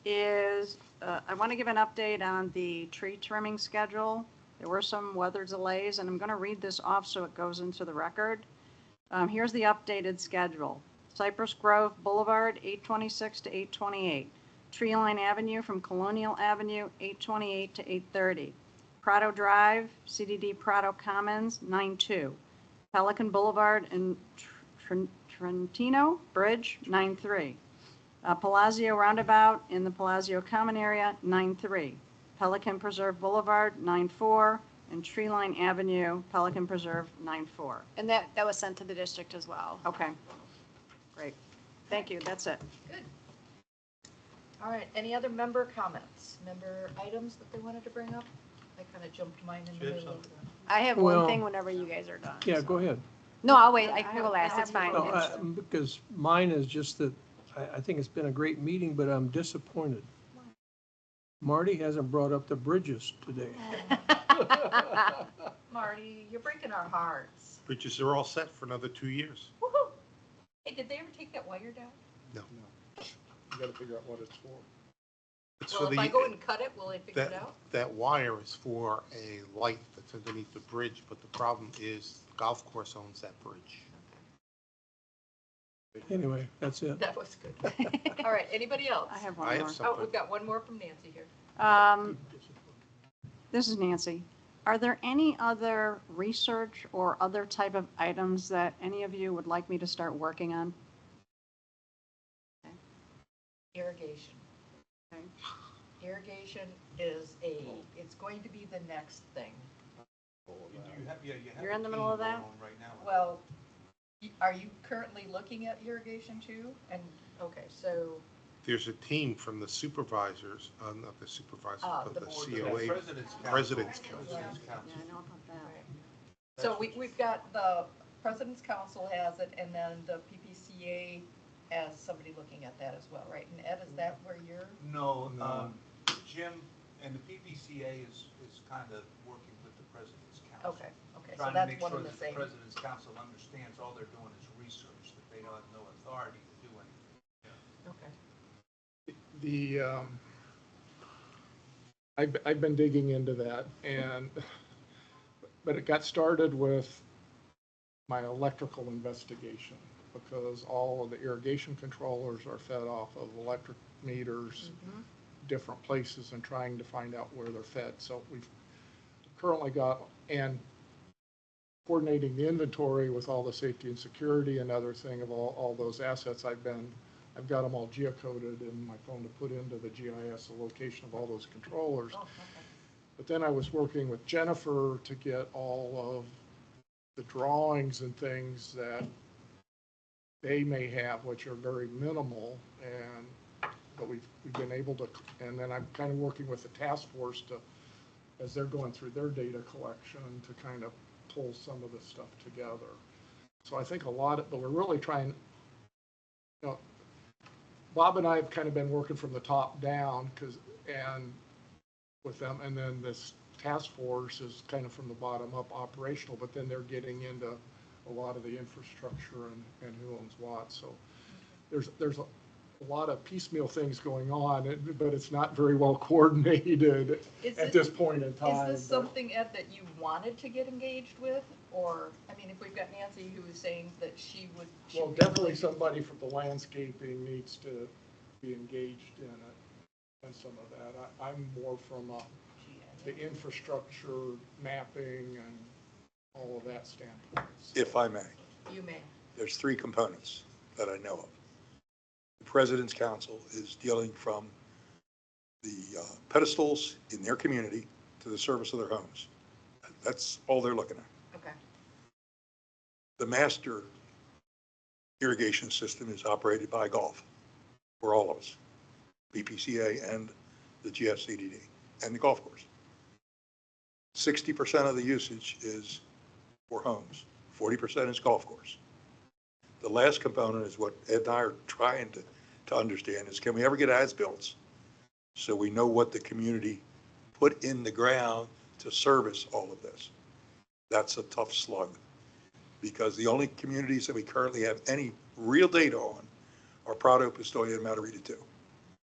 is I want to give an update on the tree trimming schedule. There were some weather delays, and I'm going to read this off so it goes into the record. Here's the updated schedule. Cypress Grove Boulevard, 8:26 to 8:28. Tree Line Avenue from Colonial Avenue, 8:28 to 8:30. Prado Drive, CDD Prado Commons, 9:2. Pelican Boulevard and Trentino Bridge, 9:3. Palazzo Roundabout in the Palazzo Common Area, 9:3. Pelican Preserve Boulevard, 9:4. And Tree Line Avenue, Pelican Preserve, 9:4. And that was sent to the district as well. Okay, great. Thank you, that's it. Good. All right, any other member comments, member items that they wanted to bring up? I kind of jumped mine in the middle of the. I have Well- one thing whenever you guys are done. Yeah, so. go ahead. No, I'll wait. I will last. It's fine. No, It's- because mine is just that, I think it's been a great meeting, but I'm disappointed. Marty hasn't brought up the bridges today. Marty, you're breaking our hearts. Bridges are all set for another 2 years. Woohoo! Hey, did they ever take that wire down? No. You got to figure out what it's for. It's Well, for if I go and cut it, will they figure it that, out? that wire is for a light that's underneath the bridge, but the problem is the golf course owns that bridge. Anyway, that's it. That was good. All right, anybody else? I have I one have more. Oh, something. we've got one more from Nancy here. This is Nancy. Are there any other research or other type of items that any of you would like me to start working on? Irrigation. Okay. Irrigation is it's going to be the next thing. You're in the middle of that? Right now. Well, are you currently looking at irrigation too? And, okay, so, There's a team from the supervisors, not the supervisors, but the the board. COA. President's Council. Yeah, I know about that. so we've got the President's Council has it, and then the PPCA has somebody looking at that as well, right? And Ed, is that where you're? No, No. Jim and the PPCA is kind of working with the President's Council. Okay, so Trying to that's make one sure of the that the same. President's Council understands all they're doing is research, that they don't have no authority to do anything. Okay. The, I've been digging into that, and, but it got started with my electrical investigation, because all of the irrigation controllers are fed off of electric meters, different places, and trying to find out where they're fed. So we've currently got, and coordinating the inventory with all the safety and security and other thing of all those assets, I've got them all geocoded in my phone to put into the GIS, the location of all those controllers. Oh, okay. But then I was working with Jennifer to get all of the drawings and things that they may have, which are very minimal, but we've been able to, and then I'm kind of working with the task force to, as they're going through their data collection, to kind of pull some of this stuff together. So I think a lot of, but we're really trying, you know, Bob and I have kind of been working from the top down, and with them, and then this task force is kind of from the bottom up operational, but then they're getting into a lot of the infrastructure and who owns what. So there's a lot of piecemeal things going on, but it's not very well coordinated at this point in time. Is this something, Ed, that you wanted to get engaged with? Or, I mean, if we've got Nancy who is saying that she would. Well, definitely somebody from the landscaping needs to be engaged in it and some of that. I'm more from the infrastructure mapping and all of that standpoint. If I may, You may. there's three components that I know of. The President's Council is dealing from the pedestals in their community to the service of their homes. That's all they're looking at. Okay. The master irrigation system is operated by golf for all of us, BPCA and the GSCDD and the golf course. 60% of the usage is for homes, 40% is golf course. The last component is what Ed and I are trying to understand is, can we ever get as-built so we know what the community put in the ground to service all of this? That's a tough slug, because the only communities that we currently have any real data on are Prado, Pistoia, and Matarita 2.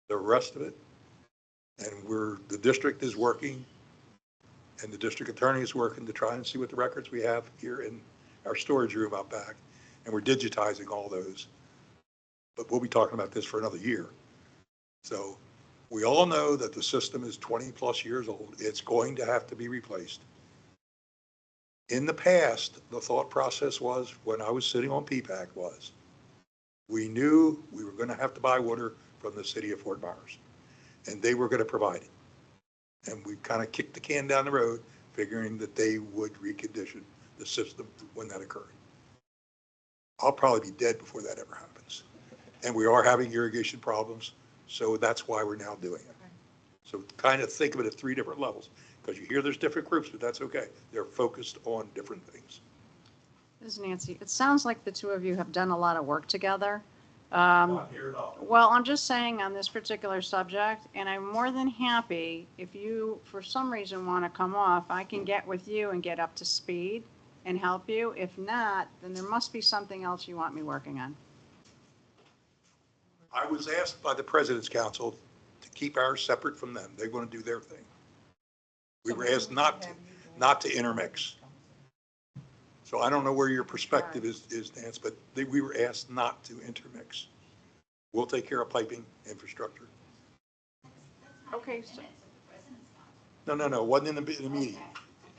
The rest of it, and the district is working, and the district attorney is working to try and see what the records we have here in our storage room out back, and we're digitizing all those. But we'll be talking about this for another year. So we all know that the system is 20 plus years old. It's going to have to be replaced. In the past, the thought process was, when I was sitting on PPAC, was we knew we were going to have to buy water from the city of Fort Myers, and they were going to provide it. And we kind of kicked the can down the road, figuring that they would recondition the system when that occurred. I'll probably be dead before that ever happens. And we are having irrigation problems, so that's why we're now doing it. So kind of think of it at three different levels, because you hear there's different groups, but that's okay. They're focused on different things. This is Nancy. It sounds like the two of you have done a lot of work together. Not here at all. Well, I'm just saying on this particular subject, and I'm more than happy if you, for some reason, want to come off, I can get with you and get up to speed and help you. If not, then there must be something else you want me working on. I was asked by the President's Council to keep ours separate from them. They want to do their thing. We were asked not to intermix. So I don't know where your perspective is, Nance, but we were asked not to intermix. We'll take care of piping infrastructure. Okay, so, No, wasn't in the meeting.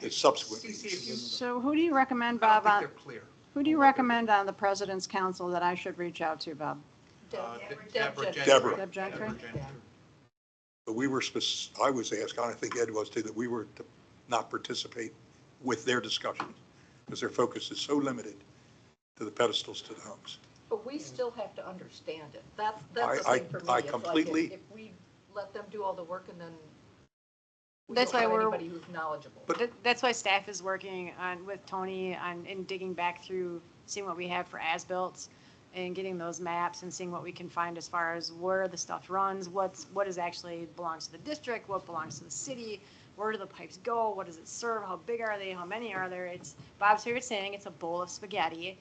It's subsequently. so who do you recommend, I don't Bob, think on, they're clear. who do you recommend on the President's Council that I should reach out to, Bob? Deborah. Deb Gentry? But we were, I was asked, and I think Ed was too, that we were to not participate with their discussions, because their focus is so limited to the pedestals to the homes. But we still have to understand it. That's the I thing for me. I It's like completely- If we let them do all the work and then we That's don't why have we're- anybody who's knowledgeable. That's why staff is working on, with Tony on, and digging back through, seeing what we have for as-built and getting those maps and seeing what we can find as far as where the stuff runs, what is actually belongs to the district, what belongs to the city, where do the pipes go, what does it serve, how big are they, how many are there? It's Bob's favorite saying, it's a bowl of spaghetti.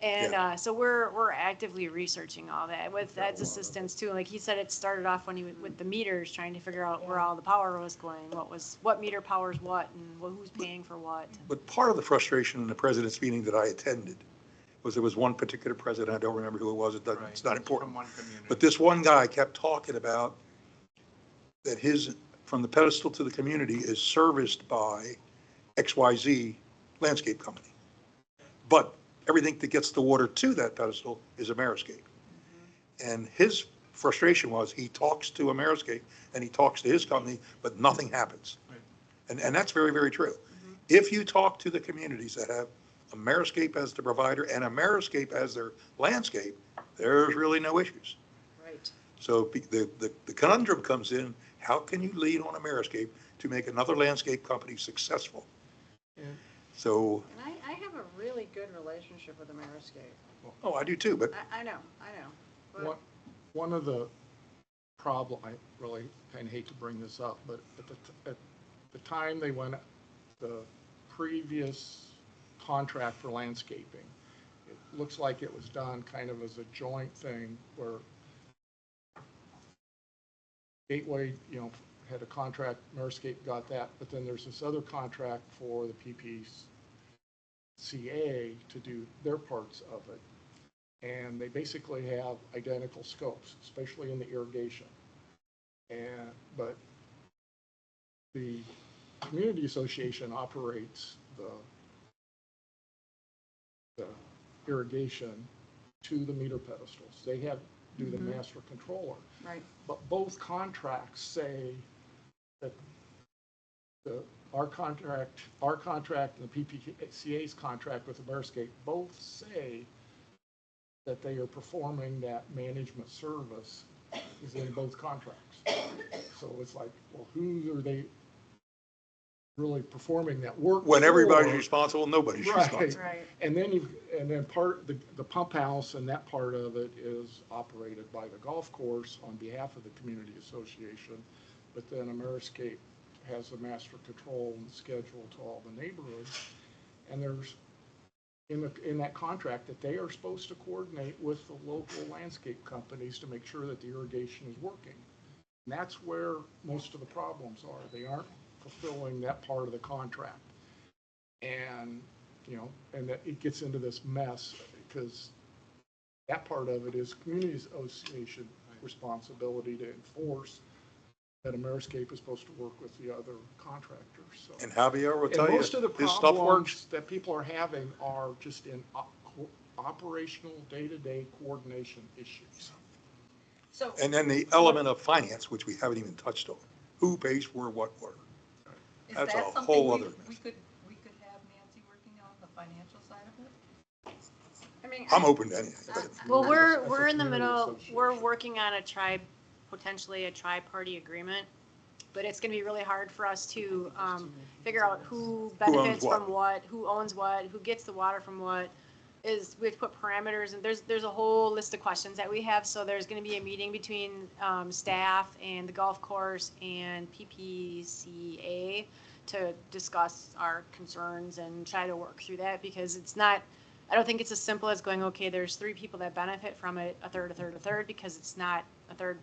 And so we're actively researching all that with Ed's assistance too. Like he said, it started off when with the meters, trying to figure out where all the power was going, what meter powers what, and who's paying for what. But part of the frustration in the president's meeting that I attended was there was one particular president, I don't remember who it was, it's not important. From one community. But this one guy kept talking about that from the pedestal to the community is serviced by XYZ landscape company. But everything that gets the water to that pedestal is Ameriscape. And his frustration was he talks to Ameriscape and he talks to his company, but nothing happens. And that's very, very true. If you talk to the communities that have Ameriscape as the provider and Ameriscape as their landscape, there's really no issues. Right. So the conundrum comes in, how can you lean on Ameriscape to make another landscape company successful? Yeah. So, And I have a really good relationship with Ameriscape. oh, I do too, but I know. But One of the problem, I really kind of hate to bring this up, but at the time they went, the previous contract for landscaping, it looks like it was done kind of as a joint thing where Gateway, had a contract, Merscape got that, but then there's this other contract for the PPCA to do their parts of it. And they basically have identical scopes, especially in the irrigation. But the community association operates the irrigation to the meter pedestals. They do the master controller. Right. But both contracts say that our contract and the PPCA's contract with Merscape both say that they are performing that management service is in both contracts. So it's like, well, who are they really performing that work When everybody's for? responsible, nobody's Right. responsible. Right. And then the pump house and that part of it is operated by the golf course on behalf of the community association. But then Merscape has the master control and schedule to all the neighborhoods. And there's in that contract that they are supposed to coordinate with the local landscape companies to make sure that the irrigation is working. And that's where most of the problems are. They aren't fulfilling that part of the contract. And, and that it gets into this mess because that part of it is community association responsibility to enforce that Merscape is supposed to work with the other contractors. So. And Javier will And tell you, most of the this stuff works. problems that people are having are just in operational day-to-day coordination issues. So, And then the element of finance, which we haven't even touched on. Who pays for what where? is That's a that whole something other we mess. could have Nancy working on, the financial side of it? I mean, I'm open to anything. but- Well, That's we're a in the community middle, we're association. working on potentially a tri-party agreement, but it's gonna be really hard for us to, figure out who benefits what? from what, who owns what, who gets the water from what. We have to put parameters, and there's a whole list of questions that we have, so there's gonna be a meeting between, staff and the golf course and PPCA to discuss our concerns and try to work through that, because I don't think it's as simple as going, okay, there's 3 people that benefit from it, a third, because it's not a third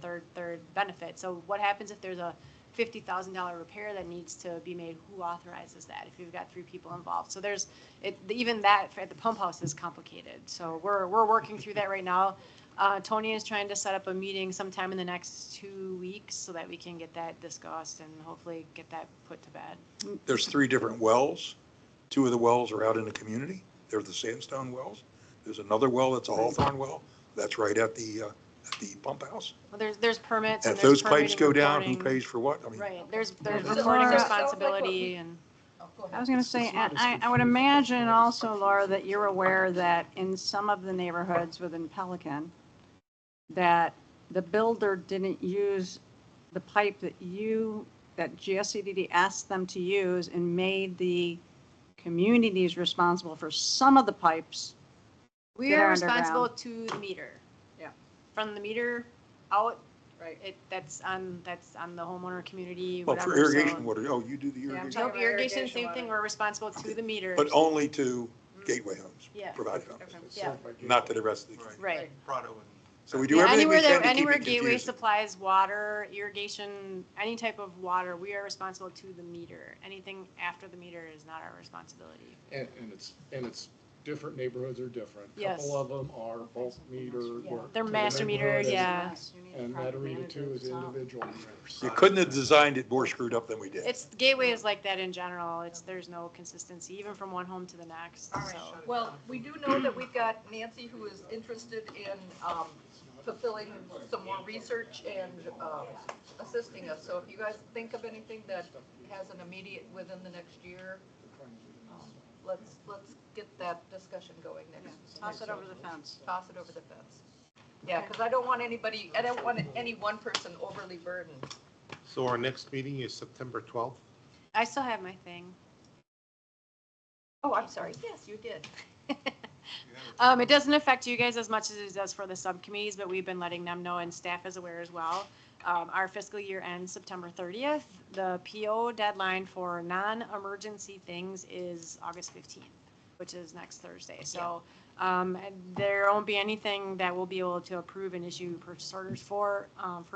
benefit. So what happens if there's a $50,000 repair that needs to be made? Who authorizes that if you've got 3 people involved? So even that at the pump house is complicated. So we're working through that right now. Tony is trying to set up a meeting sometime in the next 2 weeks so that we can get that discussed and hopefully get that put to bed. There's 3 different wells. 2 of the wells are out in the community. They're the sandstone wells. There's another well that's a Hawthorne well. That's right at the pump house. Well, there's permits And and if there's those pipes permitting, go down, who reporting. pays for what? I mean, Right, there's So- reporting So- responsibility and. Oh, go ahead. I was going to say, It's not as I would imagine also, Laura, that you're aware that in some of the neighborhoods within Pelican, that the builder didn't use the pipe that GSCDD asked them to use and made the communities responsible for some of the pipes. We that are are responsible underground. to the meter. Yeah. From the meter out, Right. that's on the homeowner community, well, whatever. for irrigation so- water, you do the Yeah, I'm irrigation, talking Nope, about irrigation, irrigation same thing, water. we're responsible to the meter. but only to Gateway Homes. Yeah. Provided homes, Yeah, not to the rest of the community. right. So we do Yeah, everything we can to keep anywhere it Gateway confusing. supplies water, irrigation, any type of water, we are responsible to the meter. Anything after the meter is not our responsibility. And it's different neighborhoods are different. Yes. Couple of them are bulk meter. where They're the master neighborhood meter, is- yeah. And Metarita 2 is individual meters. You couldn't have designed it more screwed up than we did. Gateway is like that in general. There's no consistency, even from one home to the next, All right, so. well, we do know that we've got Nancy who is interested in fulfilling some more research and assisting us. So if you guys think of anything that has an immediate within the next year, let's get that discussion going next. Toss it over the fence. Toss it over the fence. Yeah, because I don't want any one person overly burdened. So our next meeting is September 12th. I still have my thing. Oh, I'm sorry. Yes, you did. It doesn't affect you guys as much as it does for the subcommittees, but we've been letting them know, and staff is aware as well. Our fiscal year ends September 30th. The PO deadline for non-emergency things is August 15th, which is next Thursday. So And there won't be anything that we'll be able to approve and issue purchase orders for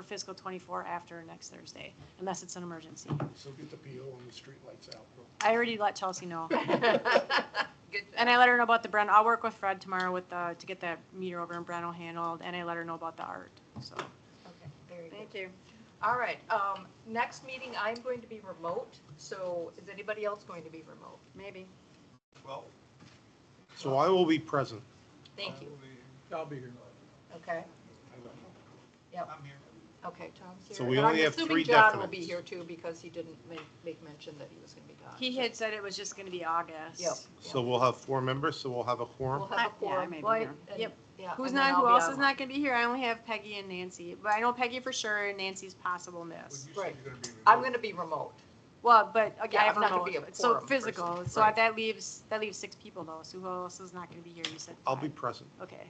fiscal '24 after next Thursday, unless it's an emergency. So get the PO on the streetlights out. I already let Chelsea know. Good And I let her know about the Brent. I'll work with Fred tomorrow with to get that meter over in Breno handled, and I let her know about the art, so. Okay, very good. Thank you. All right, next meeting, I'm going to be remote, so is anybody else going to be remote? Maybe. Well, So I will be present. Thank you. I'll be here. Okay, yep, I'm here. okay, Tom's here. So we And only have I'm three assuming John will be definites. here too, because he didn't make mention that he was gonna be gone. He had said it was just gonna be August. Yep. So we'll have 4 members, so we'll have a We'll quorum. have a Yeah, I quorum. may be Well, here. and- Yep. Yeah. Who's and then not, I'll who be else is online. not gonna be here? I only have Peggy and Nancy, but I know Peggy for sure, and Nancy's possible miss. you said Right. you're gonna be remote. I'm gonna be remote. Well, but, okay, Yeah, I have I'm not gonna remote, be a so quorum physical, person. so Right. that leaves 6 people though, so who else is not gonna be here? You said I'll be 5. present. Okay,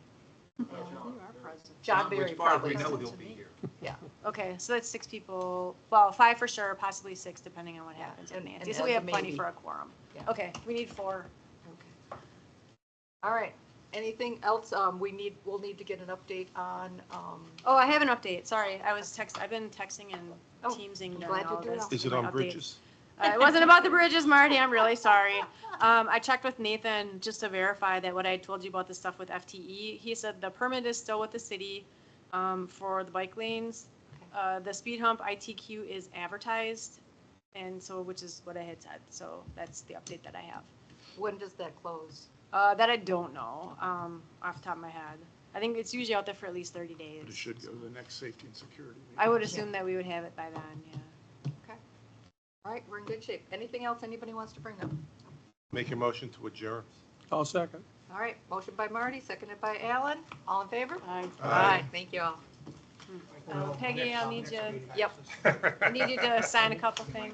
You are present. John As Berry far as probably. we know, doesn't. he'll be here. Yeah. okay, so that's 6 people, well, 5 for sure, possibly 6, depending on what Yeah, happens with and- Nancy, and so we Ed's have plenty maybe. for a quorum. Yeah. Okay, we need 4. Okay. All right, anything else, we'll need to get an update on, Oh, I have an update, sorry, I've been texting and Oh, teamsing I'm during glad to all do this. that. Is it for my on updates. bridges? It wasn't about the bridges, Marty, I'm really sorry. I checked with Nathan just to verify that what I told you about the stuff with FTE. He said the permit is still with the city for the bike lanes. The speed hump ITQ is advertised, and so, which is what I had said, so that's the update that I have. when does that close? That I don't know, off the top of my head. I think it's usually out there for at least 30 days. But it should go to the next safety and security meeting. I would assume that we would have it by then, yeah. Okay. All right, we're in good shape. Anything else anybody wants to bring up? Make your motion to adjourn. I'll second. All right, motion by Marty, seconded by Alan. All in favor? Aye. Aye. Thank you all. Peggy, I'll need you, Yep. I need you to sign a couple things.